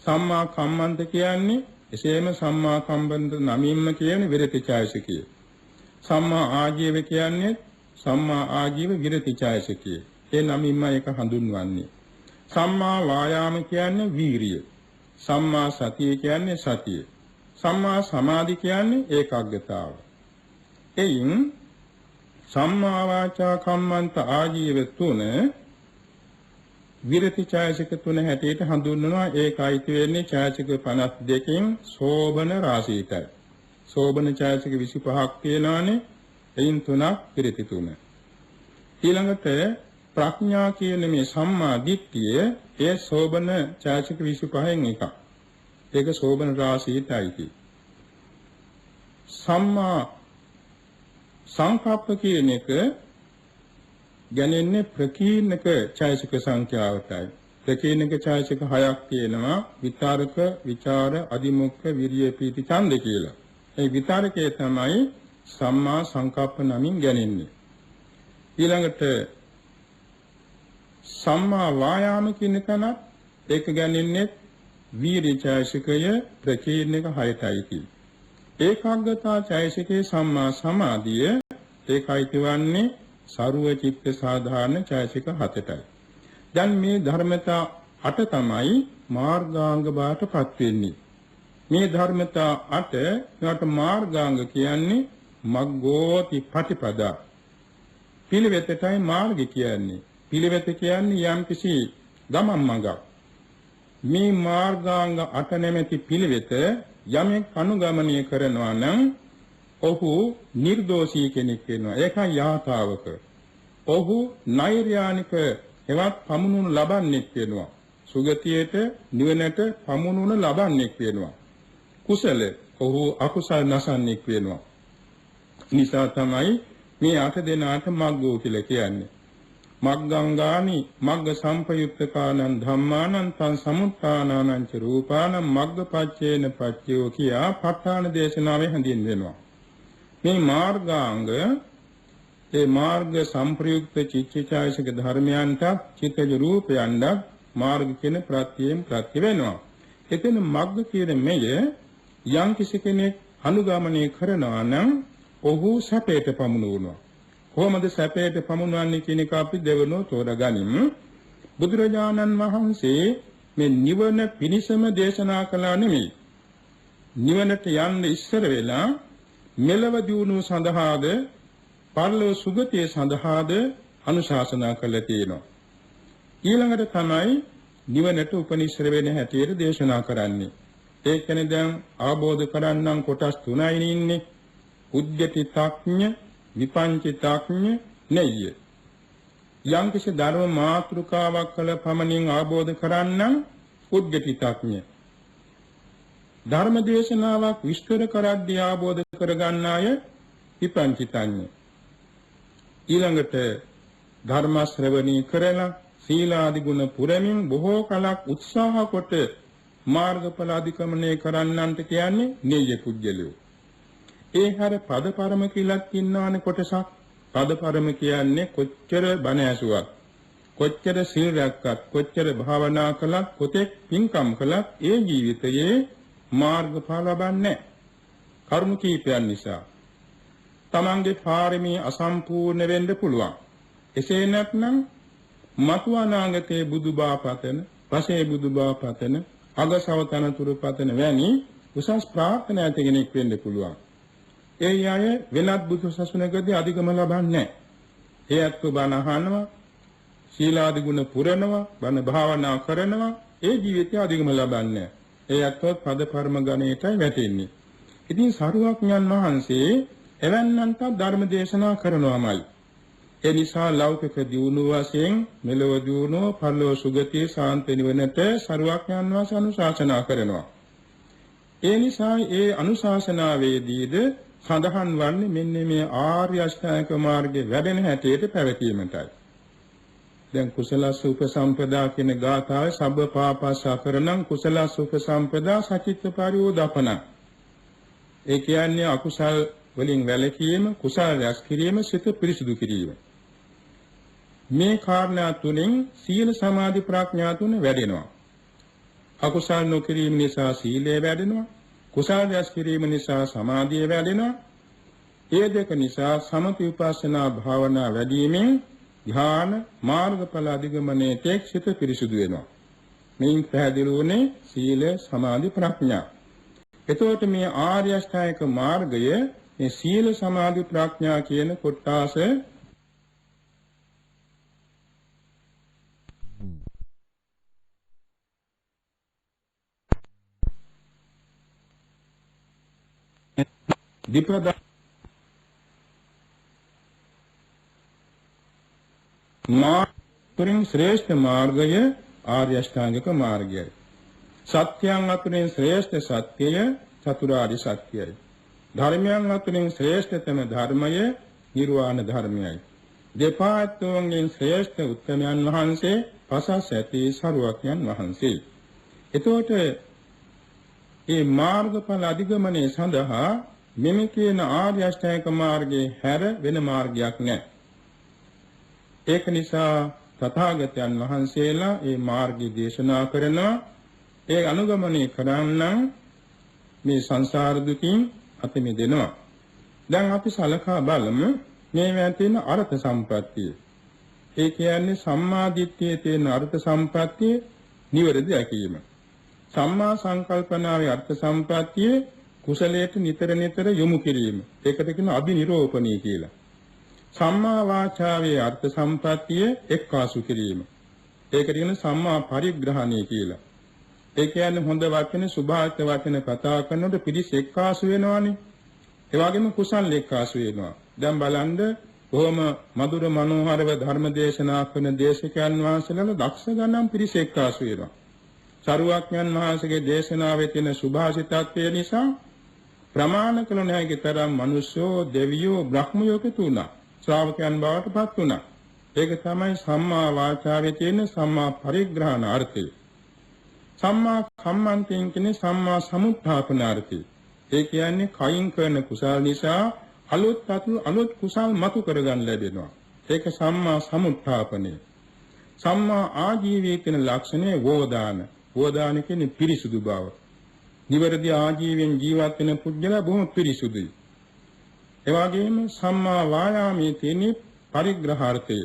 සම්මා කම්මන්ත කියන්නේ එසේම සම්මා කම්මන්ත නමින්ම කියන විරති චෛසිකය. සම්මා ආජීව කියන්නේ සම්මා ආජීව විරති චෛසිකය. ඒ නමින්ම එක හඳුන්වන්නේ. සම්මා වායාම කියන්නේ වීරිය. සම්මා සතිය කියන්නේ සතිය. සම්මා සමාධි කියන්නේ ඒකාග්‍රතාව. එයින් සම්මා වාචා කම්මන්ත ආජීව තුන විරති ඡායසික තුන හැටියට හඳුන්වනවා. ඒකයිති වෙන්නේ ඡායසික 52කින් සෝබන රාශියටයි. සෝබන ඡායසික 25ක් තියෙනවානේ. එයින් තුනක් විරති තුන. ඊළඟට ප්‍රඥා කියන මේ සම්මා දිට්ඨිය ඒ සෝබන ඡායසික 25න් එකක්. ඒක සෝබන රාශියටයි. සම්මා සංකප්ප කියන එක ගැනෙන්නේ ප්‍රකීර්ණක ඡායසික සංඛ්‍යාවටයි. ප්‍රකීර්ණක ඡායසික 6ක් තියෙනවා. විතරක, විචාර, අදිමුක්ඛ, විරිය, පීති, ඡන්ද කියලා. මේ විතරකේ තමයි සම්මා සංකප්ප නමින් ගැනෙන්නේ. ඊළඟට සම්මා වායාම කියන තැන ඒක ගැනෙන්නේ වීර්ය ඡායසිකය ප්‍රකීර්ණක 6ටයි. ඒකාග්‍රතා ඡායසිකේ සම්මා සමාධිය ඒකයි කියවන්නේ සරුව චිත්ත සාධාරණ ඡායසික 7ටයි. දැන් මේ ධර්මතා 8 තමයි මාර්ගාංග බාටපත් වෙන්නේ. මේ ධර්මතා 8 කට මාර්ගාංග කියන්නේ මග්ගෝති පටිපදා. පිළිවෙතටයි මාර්ගය කියන්නේ. පිළිවෙත කියන්නේ යම්කිසි ගමන් මඟක්. මේ මාර්ගාංග 8 නැමැති පිළිවෙත යමෙක් අනුගමනය කරනවා නම් ඔහු නිර්දෝෂී කෙනෙක් වෙනවා. ඒකයි යථාවක. ඔහු නෛර්යානික එවත් පමුණුන ලබන්නෙක් වෙනවා. සුගතියට නිවනට පමුණුන ලබන්නෙක් වෙනවා. කුසල ඔහු අකුසල නසන්නෙක් වෙනවා. නිසා තමයි මේ 8 දෙනාට මග්ගෝ කියලා කියන්නේ. මග්ගංගානි මග්ග සම්පයුක්තකානං ධම්මානං තං සමුත්ථානානං ච රූපානං මග්ගපච්චේන පච්චයෝ කියා ප ဋ ාණ දේශනාවේ හැඳින්වෙනවා. මේ මාර්ගාංග ඒ මාර්ග සංප්‍රයුක්ත චිත්තචෛතසික ධර්මයන්ට චිත්තජ රූපයන්ට මාර්ග කියන ප්‍රත්‍යයෙන් ප්‍රත්‍ය වෙනවා. එතන මග්ග කියන මෙය යම් කිසි කෙනෙක් අනුගමනය කරනවා නම් ඔහු සැපයට පමුණුවනවා. කොහොමද සැපයට පමුණවන්නේ කියන එක අපි දෙවනෝ තෝරගනිමු. බුදුරජාණන් වහන්සේ මේ නිවන පිණිසම දේශනා කළා නෙමෙයි. නිවනට යන්න ඉස්සර වෙලා මෙලව දියුණුව සඳහාද පරලෝ සුගතිය සඳහාද අනුශාසනා කළා තියෙනවා. ඊළඟට තමයි නිවනට උපනිශ්‍ර වෙන හැටියට දේශනා කරන්නේ. ඒ කියන්නේ දැන් අවබෝධ කරගන්නම් කොටස් 3යි ඉන්නේ. උද්‍යතිතඥ, විපංචිතඥ, නෙය්‍ය. යම් කිසි ධර්ම මාතෘකාවක් කළ පමණින් අවබෝධ කරගන්නම් උද්‍යතිතඥ. ධර්ම දේශනාවක් විස්තර කරද්දී අවබෝධ කරගන්න අය විපංචිතඥ. ඊළඟට ධර්ම ශ්‍රවණී කරලා සීලාදි ගුණ පුරමින් බොහෝ කලක් උත්සාහ කොට මාර්ගඵල අධිකමනය කරන්නන්ට කියන්නේ නෙය්‍ය පුජ්‍යලෝ. ඒ හැර පදපරම කියලාත් ඉන්නවනේ කොටසක්. පදපරම කියන්නේ කොච්චර බණ ඇසුවත්, කොච්චර සීල් රැක්කත්, කොච්චර භාවනා කළත්, කොතෙක් පින්කම් කළත් ඒ ජීවිතයේ මාර්ගඵල ලබන්නේ කරුණු කීපයන් නිසා. තමන්ගේ පාරමී අසම්පූර්ණ වෙන්න පුළුවන්. එසේ නැත්නම් මතු අනාගතයේ බුදුබව පතන, පසේ බුදුබව පතන, අගසව තනතුරු පතන වැනි උසස් ප්‍රාර්ථනා ඇති කෙනෙක් වෙන්න පුළුවන්. ඒ අය වෙනත් බුදු සසුනකදී අධිගම ලබන්නේ නැහැ. ඒ අත්ව බණ අහනවා, සීලාදි ගුණ පුරනවා, බණ භාවනා කරනවා, ඒ ජීවිතය අධිගම ලබන්නේ. ඒ අත්ව පද පරම ගණයටයි වැටෙන්නේ. ඉතින් සරුවඥන් වහන්සේ එවන්නන්ට ධර්ම දේශනා කරනවාමයි. ඒ නිසා ලෞකික දියුණුව වශයෙන් මෙලොව දියුණුව, පරලොව සුගතිය, සාන්ත නිවනට සරුවඥන් වහන්සේ අනුශාසනා කරනවා. ඒ නිසා ඒ අනුශාසනාවේදීද සඳහන් වන්නේ මෙන්න මේ ආර්ය අෂ්ටාංගික මාර්ගයේ වැඩෙන හැටියට පැවතීමටයි. දැන් කුසලස්ස උපසම්පදා කියන ගාථාවේ සබ්බ පාපස්සකරණං කුසලස්ස උපසම්පදා සචිත්ත පරියෝදපන. ඒ කියන්නේ අකුසල් වලින් වැළකීම, කුසල රැස් කිරීම, සිත පිරිසුදු කිරීම. මේ කාරණා තුනෙන් සීල සමාධි ප්‍රඥා තුන වැඩෙනවා. අකුසල් නොකිරීම නිසා සීලය වැඩෙනවා. කුසල රැස් කිරීම නිසා සමාධිය වැඩෙනවා. ඒ දෙක නිසා සමථ විපස්සනා භාවනා වැඩිමෙන් ධ්‍යාන මාර්ගඵල අධිගමනයේ තේක්ෂිත පිරිසුදු වෙනවා. මේන් පැහැදිලි වුණේ සීල සමාධි ප්‍රඥා. එතකොට මේ ආර්ය අෂ්ටාංගික මාර්ගය මේ සීල සමාධි ප්‍රඥා කියන කොටස දීපද මාර්ගයෙන් ශ්‍රේෂ්ඨ මාර්ගය ආර්ය අෂ්ටාංගික මාර්ගයයි. සත්‍යයන් අතුරින් ශ්‍රේෂ්ඨ සත්‍යය චතුරාර්ය සත්‍යයයි. ධර්මයන් අතුරින් ශ්‍රේෂ්ඨතම ධර්මය නිර්වාණ ධර්මයයි. දෙපාත්වයෙන් ශ්‍රේෂ්ඨ උත්තමයන් වහන්සේ පසස් ඇති සරුවක්යන් වහන්සේ. එතකොට මේ මාර්ගඵල අධිගමනයේ සඳහා මෙමෙ කියන ආර්ය අෂ්ටාංගික මාර්ගයේ හැර වෙන මාර්ගයක් නැහැ. ඒක නිසා තථාගතයන් වහන්සේලා මේ මාර්ගය දේශනා කරනවා. ඒ අනුගමනය කරන්න මේ සංසාර දුකින් අත මිදෙනවා. දැන් අපි සලකා බලමු මේ තියෙන අර්ථ සම්ප්‍රත්තිය. ඒ කියන්නේ සම්මා දිට්ඨියේ තියෙන අර්ථ සම්ප්‍රත්තිය නිවැරදි දැකීම. සම්මා සංකල්පනාවේ අර්ථ සම්ප්‍රත්තිය කුසලයට නිතර නිතර යොමු කිරීම. ඒකට කියන අභිනිරෝපණී කියලා. සම්මා වාචාවේ අර්ථ සම්ප්‍රත්තිය එක්කාසු කිරීම. ඒකට කියන සම්මා පරිග්‍රහණය කියලා. ඒ කියන්නේ හොඳ වචන, සුභාර්ථ වචන කතා කරනකොට පිළිස් එක්කාසු වෙනවානේ. ඒ වගේම කුසල් එක්කාසු වෙනවා. දැන් බලන්න කොහොම මధుර මනෝහරව ධර්ම දේශනා කරන දේශකයන් වහන්සේලා දක්ෂ ගණන් පිළිස් එක්කාසු වෙනවා. සරුවක්ඥන් වහන්සේගේ දේශනාවේ තියෙන සුභාසිතත්වය නිසා ප්‍රමාණ කළ නොහැකි තරම් මිනිස්සෝ, දෙවියෝ, බ්‍රහ්මයෝ තුනා ශ්‍රාවකයන් බවට පත් වුණා. ඒක තමයි සම්මා වාචාවේ තියෙන සම්මා පරිග්‍රහණ අර්ථය. සම්මා කම්මන්තයෙන් කියන්නේ සම්මා සමුත්ථාපන අර්ථය. ඒ කියන්නේ කයින් කරන කුසල නිසා අලුත් කුසල් මතු කරගන්න ලැබෙනවා. ඒක සම්මා සමුත්ථාපනය. සම්මා ආජීවයේ තියෙන ලක්ෂණය වෝදාන. වෝදාන කියන්නේ පිරිසුදු බව. නිවැරදි ආජීවයෙන් ජීවත් වෙන පුද්ගලයා බොහොම පිරිසුදුයි. ඒ වගේම සම්මා වායාමයේ තියෙන පරිග්‍රහාර්ථය.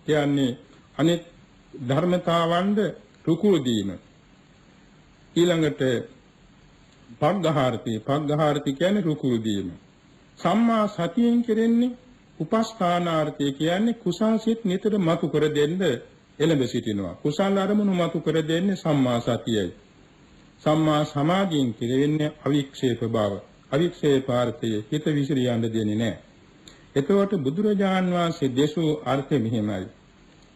කියන්නේ අනිත් ධර්මතාවන්ද රුකුල් දීම. ඊළඟට පග්ගහාර්ථය කියන්නේ රුකුල් දීම. සම්මා සතියෙන් කෙරෙන්නේ උපස්ථානාර්ථය කියන්නේ කුසල් සිත් නිතර මතු කර දෙන්න එළඹ සිටිනවා. කුසල් අරමුණු මතු කර දෙන්නේ සම්මා සතියයි. සම්මා සමාධියෙන් කෙරෙන්නේ අවික්ෂේප බව. අවික්ෂේපාර්ථය හිත විසිරියන්න දෙන්නේ නැහැ. එතකොට බුදුරජාන් වහන්සේ දේශෝ අර්ථය මෙහිමයි.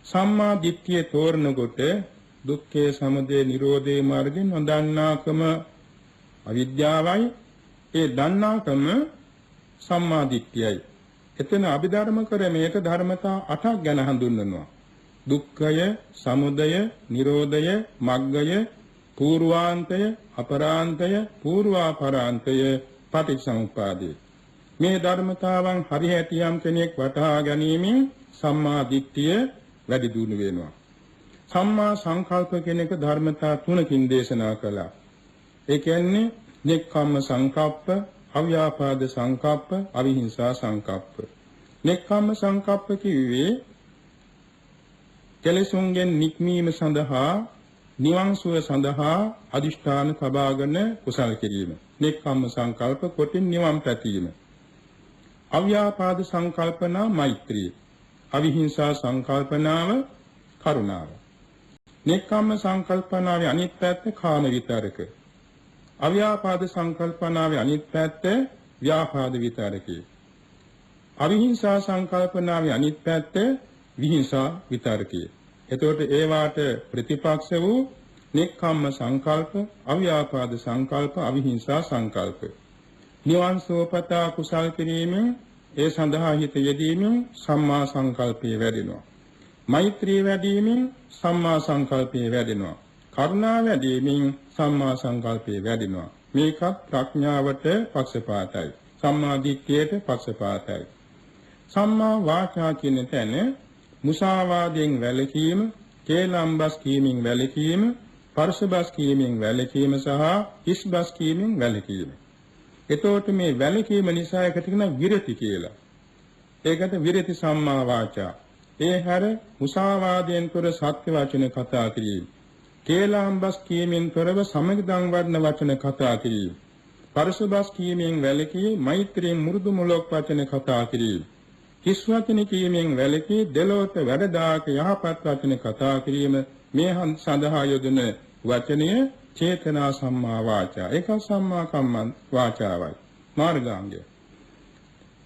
සම්මා දිට්ඨිය තෝරන කොට දුක්ඛේ සමුදය නිරෝධේ මාර්ගෙන් නොදන්නාකම අවිද්‍යාවයි. ඒ දන්නාකම සම්මා දිට්ඨියයි. එතන අභිධර්ම ක්‍රමයක ධර්මතා 8ක් ගැන හඳුන්වනවා. දුක්ඛය, සමුදය, නිරෝධය, මග්ගය, పూర్වාන්තය, අපරාන්තය, పూర్වාපරාන්තය, පටිච්චසමුප්පාදය. මේ ධර්මතාවන් හරිහැටියම් කෙනෙක් වටහා ගැනීමෙන් සම්මා දිට්ඨිය වැඩි දියුණු වෙනවා. සම්මා සංකල්ප කෙනෙක් ධර්මතා 3කින් දේශනා කළා. ඒ කියන්නේ නෙක්ඛම්ම සංකප්ප, අව්‍යාපාද සංකප්ප, අවිහිංසා සංකප්ප. නෙක්ඛම්ම සංකප්ප කිව්වේ කෙලෙසුන්ගෙන් නික්මීම සඳහා නිවන් සුව සඳහා අදිෂ්ඨාන තබාගෙන කුසල් කිරීම. නෙක්ඛම්ම සංකල්ප කොටින් නිවන් පැතීම. අව්‍යාපාද සංකල්පනා මෛත්‍රිය. අවිහිංසා සංකල්පනාව කරුණාව. නෙක්ඛම්ම සංකල්පනාවේ අනිත් පැත්ත කාම විතරක. අව්‍යාපාද සංකල්පනාවේ අනිත් පැත්ත ව්‍යාපාද විතරකේ. අවිහිංසා සංකල්පනාවේ අනිත් පැත්ත විහිංසා විතරකේ. එතකොට ඒ වාට ප්‍රතිපක්ෂ වූ නෙක්ඛම්ම සංකල්ප, අව්‍යාපාද සංකල්ප, අවිහිංසා සංකල්ප. නිවන් සෝපතා කුසල් කිරීමෙන් ඒ සඳහා හිත යෙදීමෙන් සම්මා සංකල්පය වැඩෙනවා. මෛත්‍රී වැඩිවීමෙන් සම්මා සංකල්පය වැඩෙනවා. කරුණා වැඩිවීමෙන් සම්මා සංකල්පය වැඩෙනවා. මේකත් ප්‍රඥාවට පක්ෂපාතයි. සම්මා දිට්ඨියට පක්ෂපාතයි. සම්මා වාචා කියන තැන මුසාවාදයෙන් වැළකීම, කේලම්බස් කීමෙන් වැළකීම, පරසබස් කීමෙන් වැළකීම සහ හිස්බස් කීමෙන් වැළකීම. එතකොට මේ වැළකීම නිසා එකට කියන විරති කියලා. ඒකට විරති සම්මා වාචා. ඒ හැර මුසාවාදයෙන් තොර සත්‍ය වචන කතා කිරීම. කේලම්බස් කීමෙන් තොරව සමගදම් වඩන වචන කතා කිරීම. පරසබස් කීමෙන් වැළකී මෛත්‍රියෙන් මුරුදු මුලක් වචන කතා කිරීම. හිස් වචන කීමෙන් වැළකී දෙලොවට වැඩදායක යහපත් වචන කතා කිරීම. මේ සඳහා යොදන වචනය චේතනා සම්මා වාචා. ඒක සම්මා කම්මන්ත වාචාවයි. මාර්ගාංගය.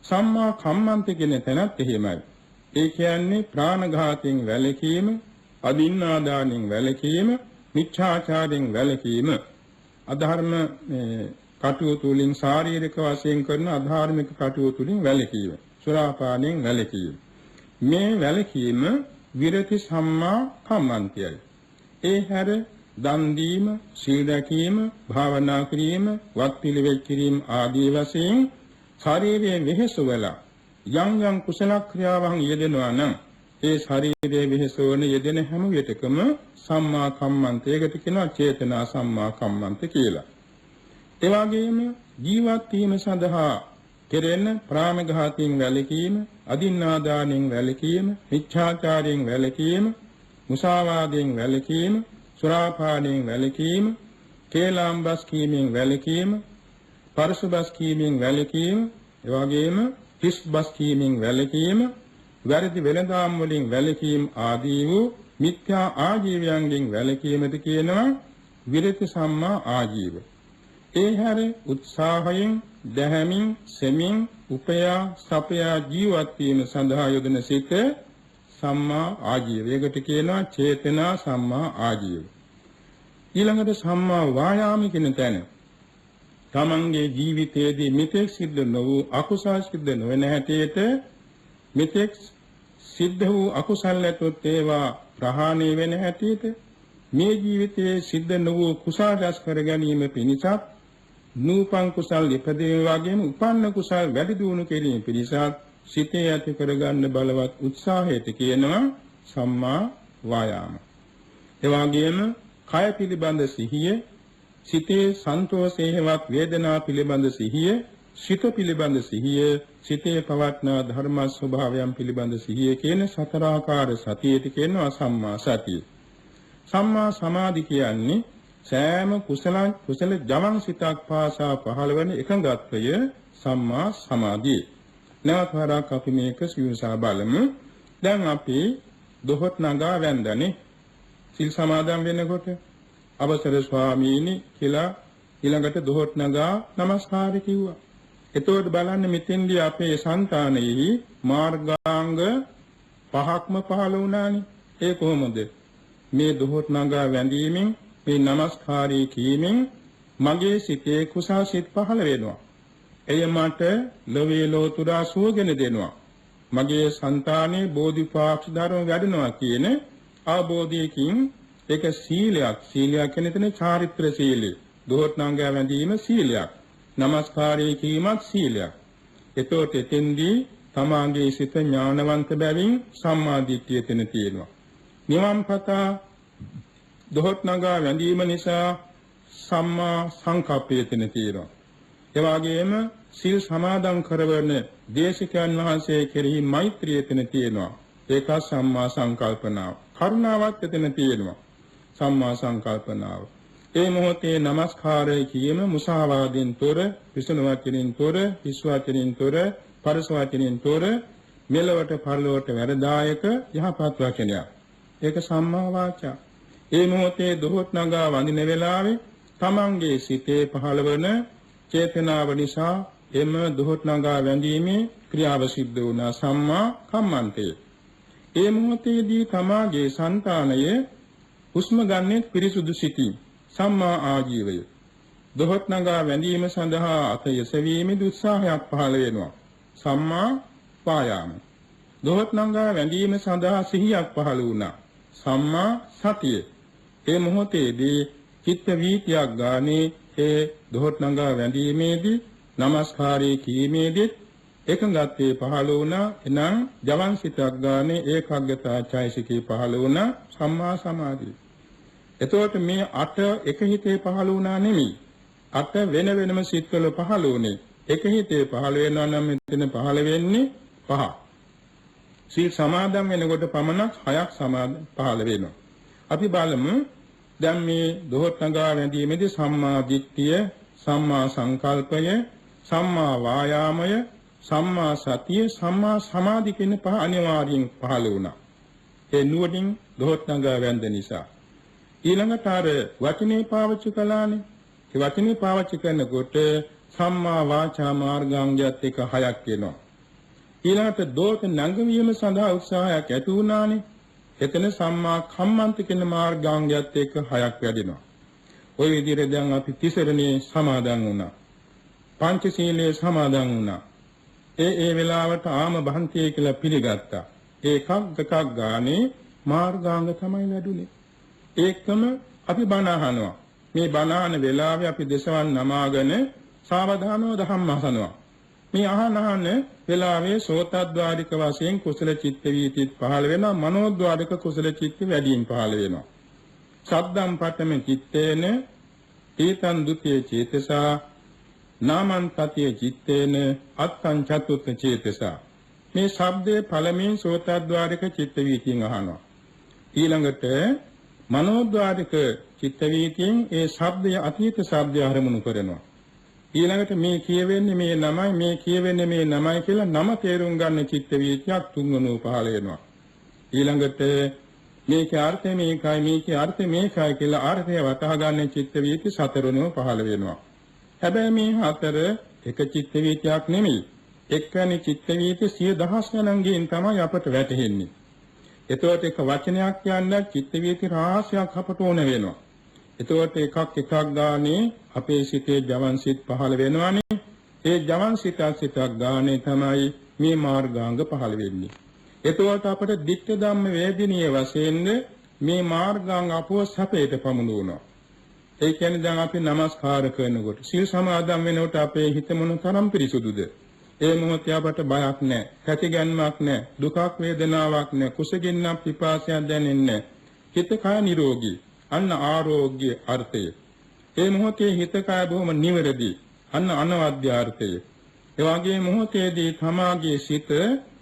සම්මා කම්මන්ත කියන තැනත් එහෙමයි. ඒ කියන්නේ ප්‍රාණඝාතයෙන් වැළකීම, අදින්නාදානෙන් වැළකීම, මිච්ඡාචාරයෙන් වැළකීම, අධර්ම කටයුතු වලින් ශාරීරික වශයෙන් කරන අධාර්මික කටයුතු වලින් වැළකීම, සුරාපානයෙන් වැළකීම. මේ වැළකීම විරති සම්මා කම්මන්තයයි. ඒ හැර දන් දීම, සීල රැකීම, භාවනා කිරීම, වත් පිළිවෙත් කිරීම ආදී වශයෙන් ශාරීරික වෙහෙසවල යම් යම් කුසල ක්‍රියාවන් යෙදෙනවා නම් ඒ ශරීරයේ වෙහෙසවන යෙදෙන හැම විටකම සම්මා කම්මන්තයකට කියනවා චේතනා සම්මා කම්මන්ත කියලා. ඒ වගේම ජීවත් වීම සඳහා කෙරෙන ප්‍රාණඝාතයෙන් වැළකීම, අදින්නාදානෙන් වැළකීම, මිච්ඡාචාරයෙන් වැළකීම, මුසාවාදයෙන් වැළකීම, සුරාපානයෙන් වැළකීම, කේලම්බස් කීමෙන් වැළකීම, පරසබස් කීමෙන් වැළකීම, ඒ වගේම හිස්බස් කීමෙන් වැළකීම, වැරදි වෙළඳාම් වලින් වැළකීම ආදී වූ මිත්‍යා ආජීවයන්ගෙන් වැළකීමද කියනවා විරති සම්මා ආජීව. ඒ හැර උත්සාහයෙන්, දැහැමින්, සෙමින්, උපයා, සපයා ජීවත් වීම සඳහා යොදන සිත සම්මා ආජීව. ඒකට කියනවා චේතනා සම්මා ආජීව. ඊළඟට සම්මා වායාම කියන තැන තමන්ගේ ජීවිතයේදී මෙතෙක් සිද්ධ නොවූ අකුසල් සිද්ධ නොවන හැටියට මෙතෙක් සිද්ධ වූ අකුසල් ඇතොත් ඒවා ප්‍රහාණය වෙන හැටියට මේ ජීවිතයේ සිද්ධ නොවූ කුසල් රැස් කර ගැනීම පිණිසත් නූපන් කුසල් ඉපදීම වගේම උපන්න කුසල් වැඩි දියුණු කිරීම පිණිසත් සිතේ ඇති කරගන්න බලවත් උත්සාහයට කියනවා සම්මා වායාම. ඒ වගේම කය පිළිබඳ සිහිය, සිතේ සන්තෝෂේවත් වේදනා පිළිබඳ සිහිය, සිත පිළිබඳ සිහිය, සිතේ පවත්නා ධර්ම ස්වභාවයන් පිළිබඳ සිහිය කියන සතරාකාර සතියට කියනවා සම්මා සතිය. සම්මා සමාධි කියන්නේ සෑම කුසල ජවන් සිතක් පාසා පහළ වන එකඟත්වය සම්මා සමාධිය. නැවත වරක් අපි මේක සියුසා බලමු. දැන් අපි දොහොත් නගා වැන්දනේ සිල් සමාදන් වෙනකොට අවසර ස්වාමීනි කියලා ඊළඟට දොහොත් නගා নমස්කාර කිව්වා. එතකොට බලන්න මෙතෙන්දී අපේ సంతානෙහි මාර්ගාංග පහක්ම පහළ වුණානේ. ඒ කොහොමද? මේ දොහොත් නගා වැඳීමෙන්, මේ নমස්කාරී කීමෙන් මගේ සිතේ කුසල් සිත් පහළ වෙනවා. එය මට ලෝවේ ලෝතුරා සුවගෙන දෙනවා. මගේ సంతානේ බෝධිපාක්ෂ ධර්ම වැඩෙනවා කියන අවබෝධයකින් ඒක සීලයක්. සීලයක් කියන තැන චාරිත්‍ර සීලය. දොහොත් නගා වැඳීම සීලයක්. নমස්කාරය කීමත් සීලයක්. එතකොට එතෙන්දී තමාගේ සිත ඥානවන්ත බැවින් සම්මා දිට්ඨිය තෙන තියෙනවා. නිවන් පතා දොහොත් නගා වැඳීම නිසා සම්මා සංකප්පය තෙන තියෙනවා. එවාගෙම සීල් සමාදන් කරවන දේශිකයන් වහන්සේ කෙරෙහි මෛත්‍රිය එතන තියෙනවා. ඒක සම්මා සංකල්පනාව. කරුණාවත් එතන තියෙනවා. සම්මා සංකල්පනාව. ඒ මොහොතේ নমස්කාරය කියන මුසාවාදෙන් තොර, විසුණු වචනෙන් තොර, විශ්වාසයෙන් තොර, පරස වචනෙන් තොර, මෙලවට පරලොවට වැඩදායක යහපත් වචනයක්. ඒක සම්මා වාචා. ඒ මොහොතේ දොහොත් නගා වඳින වෙලාවේ තමන්ගේ සිතේ පහළවන චේතනාව නිසා එම දොහොත් නගා වැඳීමේ ක්‍රියාව සිද්ධ වුණා සම්මා කම්මන්තේ. ඒ මොහොතේදී තමාගේ సంతානයේ හුස්ම ගන්නෙ පිරිසුදු සිතින් සම්මා ආජීවය. දොහොත් නගා වැඳීම සඳහා අත යසවීමේ උත්සාහයක් පහළ වෙනවා. සම්මා වායාම. දොහොත් නගා වැඳීම සඳහා සිහියක් පහළ වුණා. සම්මා සතිය. ඒ මොහොතේදී චිත්ත වීතියක් ගානේ ඒ දොහොත් නගා වැඳීමේදී নমස්කාරය කීමේදී එකඟත්වයේ පහළ වුණා. එනම් ජවන් සිතක් ගානේ ඒකාග්‍රතා චෛසිකේ පහළ වුණා. සම්මා සමාධිය. එතකොට මේ අට එක හිතේ පහළ වුණා නෙමෙයි. අට වෙන වෙනම සිත්වල පහළ වුණේ. එක හිතේ පහළ වෙනවා නම් මෙතන පහළ වෙන්නේ පහ. සීල් සමාදන් වෙනකොට පමණක් හයක් පහළ වෙනවා. අපි බලමු දැන් මේ දොහොත් නගා වැඳීමේදී සම්මා දිට්ඨිය, සම්මා සංකල්පය, සම්මා වායාමය, සම්මා සතිය, සම්මා සමාධි කියන පහ අනිවාර්යෙන් පහළ වුණා. ඒ නුවණින් දොහොත් නගා වැඳ නිසා. ඊළඟට අර වචනේ පාවිච්චි කළානේ. ඒ වචනේ පාවිච්චි කරනකොට සම්මා වාචා මාර්ගාංගයත් එක හයක් වෙනවා. ඊළඟට දෝත නැංගවීම සඳහා උත්සාහයක් ඇති වුණානේ. එතන සම්මා කම්මන්ත කියන මාර්ගාංගයත් එක හයක් වැඩෙනවා. ওই විදිහට දැන් අපි තිසරණේ සමාදන් වුණා. පංචශීලයේ සමාදන් වුණා. ඒ වෙලාවට ආම භන්තිය කියලා පිළිගත්තා. ඒකක් දෙකක් ගානේ මාර්ගාංග තමයි වැඩුණේ. ඒකම අපි බණ අහනවා. මේ බණ අහන වෙලාවේ අපි දසවන් නමාගෙන සාවධානව ධම්ම අහනවා. මේ අහන වෙලාවේ සෝතද්වාරික වශයෙන් කුසල චිත්ත වීතිත් පහළ වෙනවා. මනෝද්වාරික කුසල චිත්ත වැඩියෙන් පහළ වෙනවා. සද්දම් පඨම චිත්තේන ඊතං ဒ ුතිය චේතසා නාමං තතිය චිත්තේන අත්තං චතුත්ථ චේතසා. මේ ශබ්දයේ පළමුවෙන් සෝතද්වාරික චිත්ත වීතියෙන් අහනවා. ඊළඟට මනෝද්වාරික චිත්ත වීතියෙන් ඒ ශබ්දය අතීත ශබ්දය අරමුණු කරනවා. ඊළඟට මේ කියවෙන්නේ මේ නමයි, මේ කියවෙන්නේ මේ නමයි කියලා නම තේරුම් ගන්න චිත්ත වීතියක් තුන්වෙනුව පහළ වෙනවා. ඊළඟට මේකේ අර්ථය මේකයි, මේකේ අර්ථය මේකයි කියලා අර්ථය වටහා ගන්න චිත්ත වීති සතරවෙනුව පහළ වෙනවා. හැබැයි මේ හතර එක චිත්ත වීතියක් නෙමෙයි. එක්වැනි චිත්ත වීති 10000 ගණන්ගෙන් තමයි අපට වැටහෙන්නේ. එතකොට එක වචනයක් කියන්න චිත්ත වීති රාශියක් අපට ඕන වෙනවා. එතකොට එකක් ගානේ අපේ සිතේ ජවන් සිත් පහළ වෙනවානේ. ඒ ජවන් සිතක් ගානේ තමයි මේ මාර්ගාංග පහළ වෙන්නේ. එතකොට අපට ධිට්ඨ ධම්ම වේදිනිය වශයෙන් මේ මාර්ගාංග අපව සැපයට පමුණුවනවා. ඒ කියන්නේ දැන් අපි নমස්කාර කරනකොට සීල් සමාදන් වෙනකොට අපේ හිත මොන තරම් පිරිසුදුද? ඒ මොහොතේ අපට බයක් නැහැ, කැටිගැන්මක් නැහැ, දුකක් වේදනාවක් නැහැ, කුසගින්නක් පිපාසයක් දැනෙන්නේ නැහැ. හිත කය නිරෝගී. අන්න ආරෝග්‍ය අර්ථය. ඒ මොහොතේ හිත කය බොහොම නිවැරදි. අන්න අනවද්‍ය අර්ථය. ඒ වගේ මොහොතේදී තමාගේ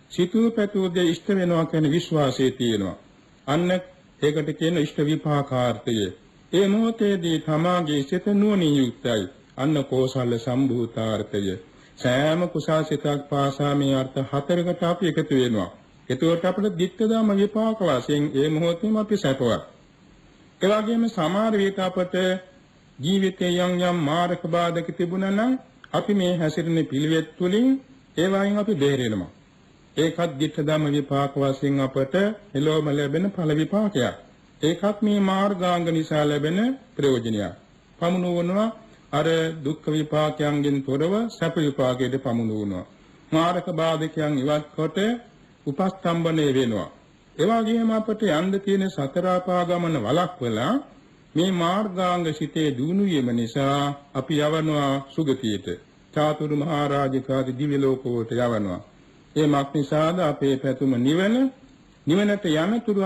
සිතූ පැතූ දේ ඉෂ්ට වෙනවා කියන විශ්වාසය තියෙනවා. අන්න ඒකට කියන ඉෂ්ට විපාකාර්ථය. ඒ මොහොතේදී තමාගේ සිත නුවණින් යුක්තයි. අන්න කෝසල සම්භූතාර්ථය. සෑම කුසාසිතක් පාසා මේ අර්ථ හතරකට අපි එකතු වෙනවා. එතකොට අපිට ධිට්ඨ ධම්ම විපාක වශයෙන් ඒ මොහොතේම අපි සැපවත්. ඒ වගේම සමහර විට අපට ජීවිතයේ යම් මාරක බාධක තිබුණා නම් අපි මේ හැසිරෙන පිළිවෙත් තුලින් ඒ වයින් අපි බේරෙනවා. ඒකත් ධිට්ඨ ධම්ම විපාක වශයෙන් අපට එළොම ලැබෙන ඵල විපාකයක්. ඒකත් මේ මාර්ගාංග නිසා ලැබෙන ප්‍රයෝජනයක්. පමුණුවනවා අර දුක්ඛ විපාකයන්ගෙන් තොරව සැප විපාකයට පමුණුවනවා. මාරක බාධකයන් ඉවත් කොට උපස්තම්බනේ වෙනවා. ඒ වගේම අපට යන්න තියෙන සතර ආපාගමන වළක්වලා මේ මාර්ගාංග සිතේ දිනු වීම නිසා අපි යවනවා සුගතියට. චාතුරු මහා රාජිකාදී දිව්‍ය ලෝකවලට යවනවා. ඒ මක් නිසාද අපේ පැතුම නිවනට යනතුරු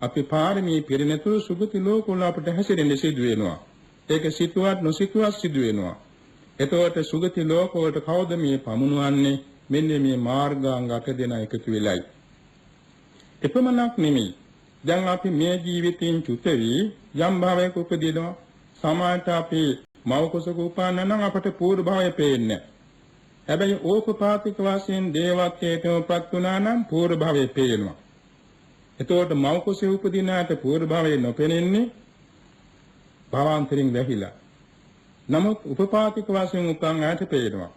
අපි පාරමී පිරිනතුරු සුගති ලෝකවල අපට හැසිරෙන්න සිදු වෙනවා. ඒක සිතුවත් නොසිතුවත් සිදු වෙනවා. එතකොට සුගති ලෝකවලට කවුද මේ පමුණුවන්නේ? මෙන්න මේ මාර්ගාංග 8 දෙනා එකතු වෙලයි. එපමණක් නෙමෙයි. දැන් අපි මේ ජීවිතයෙන් චුත වී යම් භවයක උපදිනවා. සමාජයට අපි මව කුසක උපන්න නම් අපට පූර්ව භවය පේන්නේ. හැබැයි ඕපපාතික වශයෙන් දේවත්වයටමපත් වුණා නම් පූර්ව භවය පේනවා. එතකොට මව කුසේ උපදිනාට පූර්ව භවය නොපෙනෙන්නේ භවාන්තරින් වැහිලා. නමුත් උපපාතික වශයෙන් උපන් ආට පේනවා.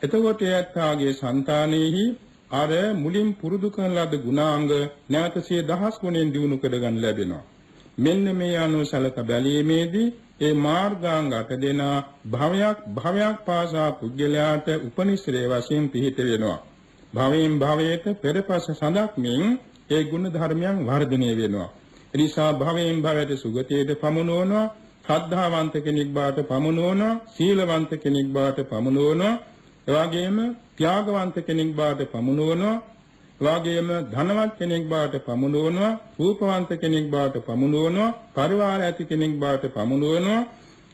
එතකොට එයාගේ సంతානෙහි අර මුලින් පුරුදු කරන ලද ගුණාංග නැවත 10000 ගුණෙන් දිනු කර ගන්න ලැබෙනවා. මෙන්න මේ අනුව සලක බැලීමේදී ඒ මාර්ගාංග 8 දෙනා භවයක් පාසා පුද්ගලයාට උපනිශ්‍රේ වශයෙන් පිහිට වෙනවා. භවයෙන් භවයට පෙරපස සඳක්මින් ඒ ගුණ ධර්මයන් වර්ධනය වෙනවා. ඒ නිසා භවයෙන් භවයට සුගතියට පමුණවනවා, ශ්‍රද්ධාවන්ත කෙනෙක් බවට පමුණවනවා, සීලවන්ත කෙනෙක් බවට පමුණවනවා, එවාගෙම ත්‍යාගවන්ත කෙනෙක් බවට පමුණවනවා, එවාගෙම ධනවත් කෙනෙක් බවට පමුණවනවා, රූපවන්ත කෙනෙක් බවට පමුණවනවා, පරිවාර ඇති කෙනෙක් බවට පමුණවනවා,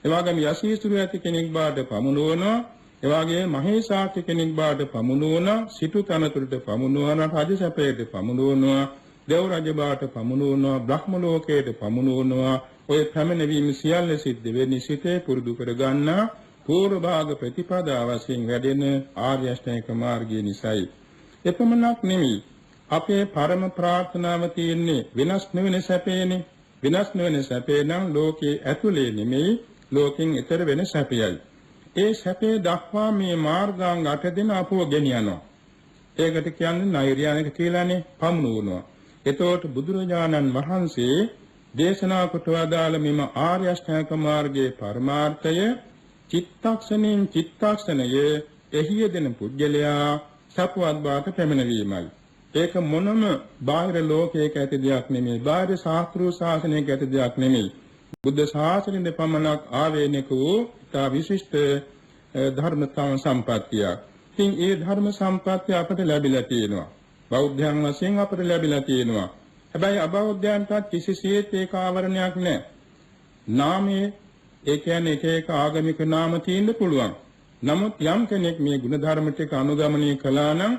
එවාගෙම යසීසුරු ඇති කෙනෙක් බවට පමුණවනවා, එවාගෙම මහේසාක්‍ය කෙනෙක් බවට පමුණවනවා, සිටු තනතුරට පමුණවනවා, රාජ සැපයට පමුණවනවා, දේව රජ බවට පමුණවනවා, බ්‍රහ්ම ලෝකයට පමුණවනවා. ඔය පැමිණවීම සියල්ල සිද්ධ වෙන්නේ සිතේ පුරුදු කර ගන්නා පූර්ව භාග ප්‍රතිපදා වශයෙන් වැඩෙන ආර්ය අෂ්ටාංගික මාර්ගය නිසායි. එපමණක් නෙමෙයි අපේ පරම ප්‍රාර්ථනාව තියෙන්නේ වෙනස් නොවන සැපේනේ. වෙනස් නොවන සැපේ නම් ලෝකයේ ඇතුලේ නෙමෙයි ලෝකෙන් ඈතර වෙන සැපයයි. ඒ සැපේ දක්වා මේ මාර්ගාංග 8 දෙන අපව ගෙනියනවා. ඒකට කියන්නේ නෛර්යානික කියලානේ පමුණුවනවා. එතකොට බුදුරජාණන් වහන්සේ දේශනා කොට වදාළ මෙම ආර්ය අෂ්ටාංගික මාර්ගයේ පරමාර්ථය චිත්තක්ෂණයෙන් චිත්තක්ෂණයේ එහියදෙන පුද්ගලයා සපවත් බවට පැමිණවීමයි. ඒක මොනම බාහිර ලෝකයක ඇති දෙයක් නෙමෙයි. බාහිර ශාස්ත්‍රීය ශාසනයක ඇති දෙයක් නෙමෙයි. බුද්ධ ශාසනයේ පමණක් ආවේනික වූ තා විශිෂ්ට ධර්මතාව සම්පත්තිය. ඉතින් ඒ ධර්ම සම්පත්තිය අපට ලැබිලා තියෙනවා. බෞද්ධයන් වශයෙන් අපට ලැබිලා තියෙනවා. හැබැයි අබෞද්ධයන්ට කිසිසේත් ඒක ආවරණයක් නැහැ. නාමයේ ඒ කියන්නේ එක එක ආගමික නාම තියෙන්න පුළුවන්. නමුත් යම් කෙනෙක් මේ ගුණ ධර්ම ටික අනුගමනය කළා නම්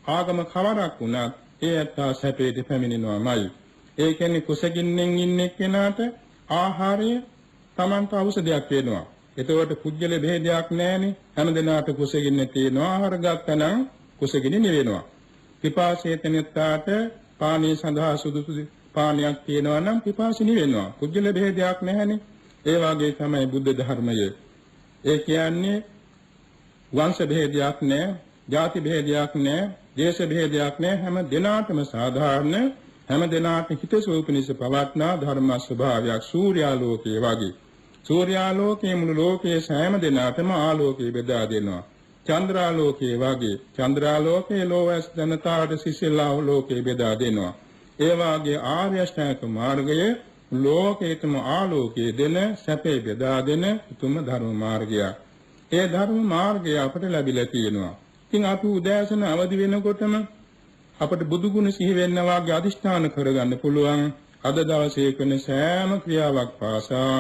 ආගම කවරක් වුණත් ඒ අත්තා සැපේට පැමිණෙනවාමයි. ඒ කියන්නේ කුසගින්නෙන් ඉන්න කෙනාට ආහාරය Tamanට ඖෂධයක් වෙනවා. එතකොට පුජ්‍යල භේදයක් නැහැනේ. හැම දිනාට කුසගින්න තියෙනවා. ආහාර ගත්තනම් කුසගින්න නිවෙනවා. පිපාසයෙන් පානීය සඳහා සුදුසු පානයක් තියෙනවා නම් පිපාසය නිවෙනවා. පුජ්‍යල භේදයක් නැහැනේ. ඒ වාගේ තමයි බුද්ධ ධර්මය. ඒ කියන්නේ වංශ භේදයක් නැහැ, ಜಾති භේදයක් නැහැ, දේශ භේදයක් නැහැ. හැම දිනාටම සාධාරණ, හැම දිනාටම හිතසෝපනිස පවත්නා ධර්ම ස්වභාවයක් සූර්යාලෝකයේ වගේ. සූර්යාලෝකයේ මුළු ලෝකයේ සෑම දිනාටම ආලෝකය බෙදා දෙනවා. චන්ද්‍රාලෝකයේ වගේ චන්ද්‍රාලෝකයේ ලෝවැස් ජනතාවට සිසිල් ලෝකයේ බෙදා දෙනවා. ඒ වාගේ ආර්ය අෂ්ටාංගික මාර්ගයේ ලෝකේතම ආලෝකයේ දෙන සැපේ බෙදා දෙන උතුම් ධර්ම මාර්ගය. ඒ ධර්ම මාර්ගය අපට ලැබිලා තියෙනවා. ඉතින් අපි උදෑසන අවදි වෙනකොටම අපට බුදු ගුණ සිහි වෙන්න වාගේ අදිෂ්ඨාන කරගන්න පුළුවන්. අද දවසේ කරන සෑම ක්‍රියාවක් පාසා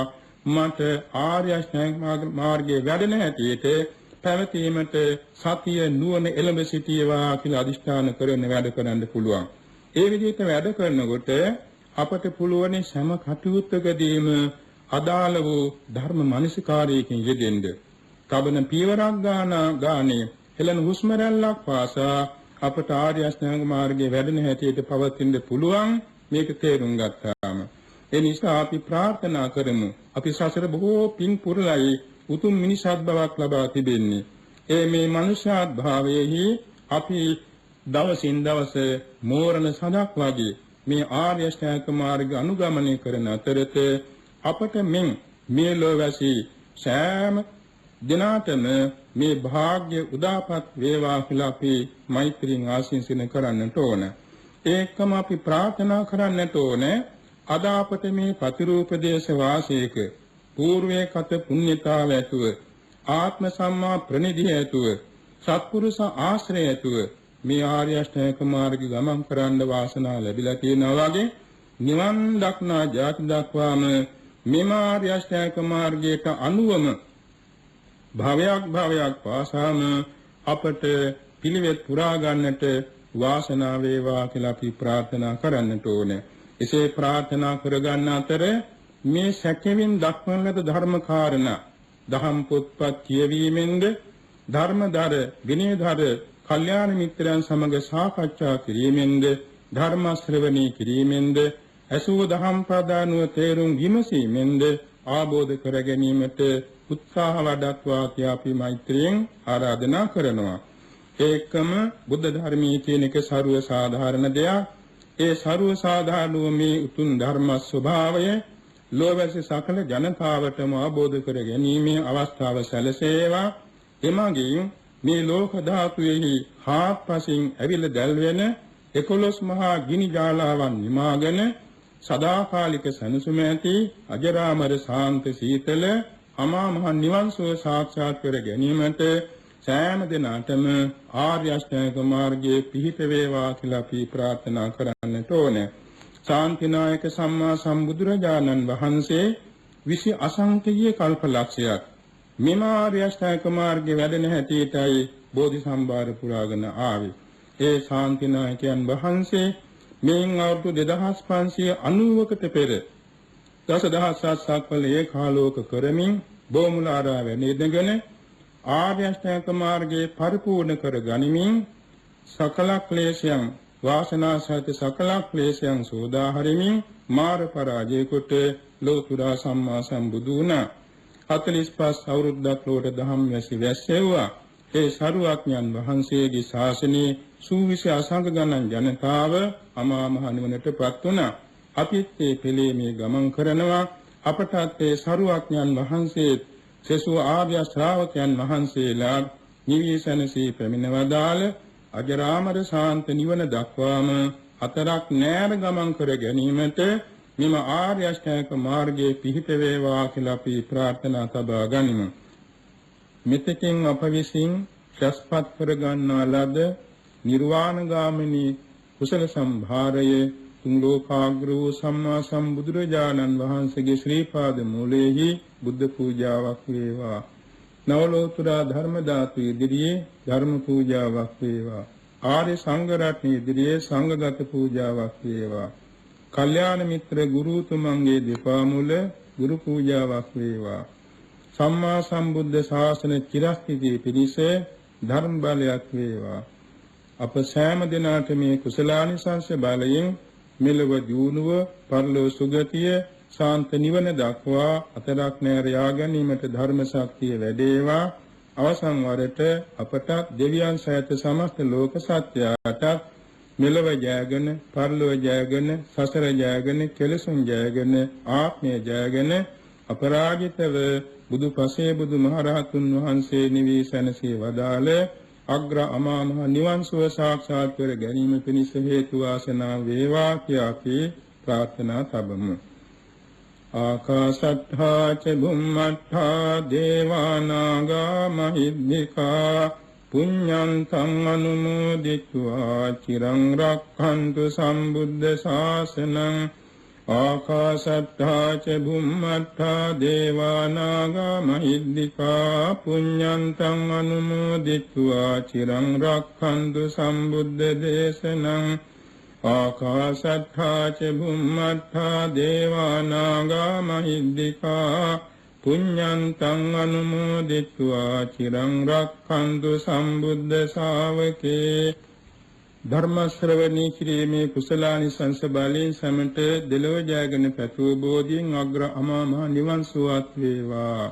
මට ආර්ය අෂ්ටාංගික මාර්ගයේ වැඩෙන හැටියට පැවතීමට සතිය නුවණ එළඹ සිටියවා කියලා අදිෂ්ඨාන කරගෙන වැඩ කරන්න පුළුවන්. ඒ විදිහට වැඩ කරනකොට අපට පුළුවන් සෑම කටයුත්තකදීම අදාළ වූ ධර්ම මනසිකාරයකින් යෙදෙන්න. කබන පියවරක් ගානේ හෙළන හුස්ම රැල්ලක් පාසා අපට ආර්ය අෂ්ටාංග මාර්ගයේ වැඩෙන හැටියට පවතින්න පුළුවන්. මේක තේරුම් ගත්තාම ඒ නිසා අපි ප්‍රාර්ථනා කරමු. අපි සසර බොහෝ පින් පුරලයි උතුම් මිනිසත් බවක් ලබා තිබෙන්නේ. ඒ මේ මනුෂ්‍යත් භාවයේහි අපි දවසින් දවස මෝරණ සඳක් වගේ මේ ආර්ය අෂ්ටාංගික මාර්ගය අනුගමනය කරන අතරත අපට මේ ලෝවැසි සෑම දිනාටම මේ භාග්‍ය උදාපත් වේවා කියලා අපි මෛත්‍රියෙන් ආශිර්වාද කරන්නට ඕන. ඒකම අපි ප්‍රාර්ථනා කරන්නට ඕන. අද අපට මේ ප්‍රතිරූපදේශ වාසයක పూర్වේ කත පුණ්‍යතාව ඇතුව ආත්ම සම්මා ප්‍රනිධිය ඇතුව සත්පුරුෂ ආශ්‍රය ඇතුව මේ ආර්ය අෂ්ටාංගික මාර්ගය ගමන් කරන්න වාසනාව ලැබිලා තියෙනවා වගේ නිවන් දක්නා ජාති දක්වාම මේ ආර්ය අෂ්ටාංගික මාර්ගයට අනුවම භවයක් පාසාම අපට පිළිවෙත් පුරා ගන්නට වාසනාව වේවා කියලා අපි ප්‍රාර්ථනා කරන්නට ඕනේ. එසේ ප්‍රාර්ථනා කරගන්න අතර මේ සැකෙමින් දක්වන ලද ධර්ම කාරණා දහම් පොත්පත් කියවීමෙන්ද ධර්මදර විනයදර කල්යාණ මිත්‍රයන් සමග සාකච්ඡා කිරීමෙන්ද ධර්ම ශ්‍රවණී කිරීමෙන්ද අසූ දහම් ප්‍රදානුව තේරුම් විමසීමෙන්ද ආબોධ කර ගැනීමට උත්සාහ වඩත්වා කියා අපි මෛත්‍රියෙන් ආරාධනා කරනවා. ඒකම බුද්ධ ධර්මයේ තියෙන එක ਸਰව සාධාරණ දෙයක්. ඒ ਸਰව සාධාරණ මේ උතුම් ධර්ම ස්වභාවය ලෝකයේ සකල ජනතාවටම ආબોධ කර ගැනීමේ අවස්ථාව සැලසේවා. එමගින් මේ ලෝක ධාතුවේහි හාත්පසින් ඇවිල දැල්වෙන 11 මහා ගිනි ජාලාවන් නිමාගෙන සදාකාලික සනසුම ඇති අජරාමර ශාන්ත සීතල අමා මහ නිවන් සුව සාක්ෂාත් කර ගැනීමට සෑම දිනකටම ආර්ය අෂ්ටාංග මාර්ගයේ පිහිට වේවා කියලා අපි ප්‍රාර්ථනා කරන්නට ඕනේ. ශාන්තිනායක සම්මා සම්බුදුරජාණන් වහන්සේ 20 අසංඛ්‍ය කල්පලක්ෂයක් මෙම ආර්ය අෂ්ටාංග මාර්ගයේ වැඩෙන හැටියටයි බෝධි සම්භාර පුරාගෙන ආවේ. ඒ ශාන්තිනායකයන් වහන්සේ මෙයින් අවුරුදු 2590කට පෙර දසදහසක් වල ඒකාලෝක කරමින් බෝමුලාරාවේ ඉඳගෙන ආර්ය අෂ්ටාංග මාර්ගයේ පරිපූර්ණ කර ගනිමින් සකල ක්ලේශයන් වාසනා සහිත සකල ක්ලේශයන් සෝදා හරිමින් මාර පරාජය කොට ලෝතුරා සම්මා සම්බුදු වුණා. 45 අවුරුද්දක් ලෝට දහම් වැසෙව්වා. ඒ සරුවඥන් වහන්සේගේ ශාසනයේ සූවිසි අසංග ගණන් ජනතාව අමා මහ නිවනටපත් වුණා. අපිත් මේ පෙළේ මේ ගමන් කරනවා. අපටත් ඒ සරුවඥන් වහන්සේ සසු ආර්ය ශ්‍රාවකයන් වහන්සේලා නිවිසනසී පැමිණවදාල අජරාමර ශාන්ත නිවන දක්වාම හතරක් නෑර ගමන් කර ගැනීමට මෙම ආර්ය අෂ්ටාංග මාර්ගයේ පිහිට වේවා කියලා අපි ප්‍රාර්ථනා තබා ගනිමු. මෙතෙකින් අප විසින් ශස්පත් කර ගන්නා ලද නිර්වාණ ගාමිනී කුසල සම්භාරයේ තුන් ලෝකාග්‍ර වූ සම්මා සම්බුදුරජාණන් වහන්සේගේ ශ්‍රී පාද මූලයේහි බුද්ධ පූජාවක් වේවා. නවලෝතුරා ධර්ම ධාතු ඉදිරියේ ධර්ම පූජාවක් වේවා. ආර්ය සංඝ රත්නයේ ඉදිරියේ සංඝගත පූජාවක් වේවා. කල්යාණ මිත්‍ර ගුරුතුමන්ගේ දෙපා මුල ගුරු පූජාවක් වේවා. සම්මා සම්බුද්ධ ශාසන චිරස්ථිතිය පිණිස ධර්ම බලයක් වේවා. අප සෑම දිනකට මේ කුසලානිසංස බලයෙන් මෙලව දියුණුව පරලෝ සුගතිය ශාන්ත නිවන දක්වා අතරක් නෑර යා ගැනීමට ධර්ම ශක්තිය වැඩේවා. අවසන් වරට අපට දෙවියන් සහිත සමස්ත ලෝක සත්‍යයට මෙලව ජයගෙන පරලෝ ජයගෙන සසර ජයගෙන කෙලසුන් ජයගෙන ආත්මය ජයගෙන අපරාජිතව බුදු පසේ බුදු මහරහතුන් වහන්සේ නිවී සැනසී වදාළ අග්‍ර අමා මහ නිවන් සුව සාක්ෂාත් කර ගැනීම පිණිස හේතු වාසනා වේවා කියාපි ප්‍රාර්ථනා තබමු. ආකාශට්ඨා ච බුම්මට්ඨා දේවානාගා මහිද්దికා පුඤ්ඤන්තං අනුමෝදිत्वा චිරං රක්ඛන්තු සම්බුද්ධ ශාසනං. ආකාශට්ඨා ච බුම්මට්ඨා දේවානාගා මහිද්దికා පුඤ්ඤන්තං අනුමෝදිत्वा චිරං රක්ඛන්තු සම්බුද්ධ දේශනං. ආකාශට්ඨා ච බුම්මට්ඨා දේවානාගා මහිද්దికා පුඤ්ඤන්තං අනුමෝදිत्वा චිරං රක්ඛන්තු සම්බුද්ධ ශාවකේ. ධර්ම ශ්‍රවණී කිරීමේ කුසලානිසංස බලයෙන් සමට දෙලොව ජයගෙන පැතුූ බෝධියෙන් අග්‍ර අමා මහ නිවන් සුවත් වේවා.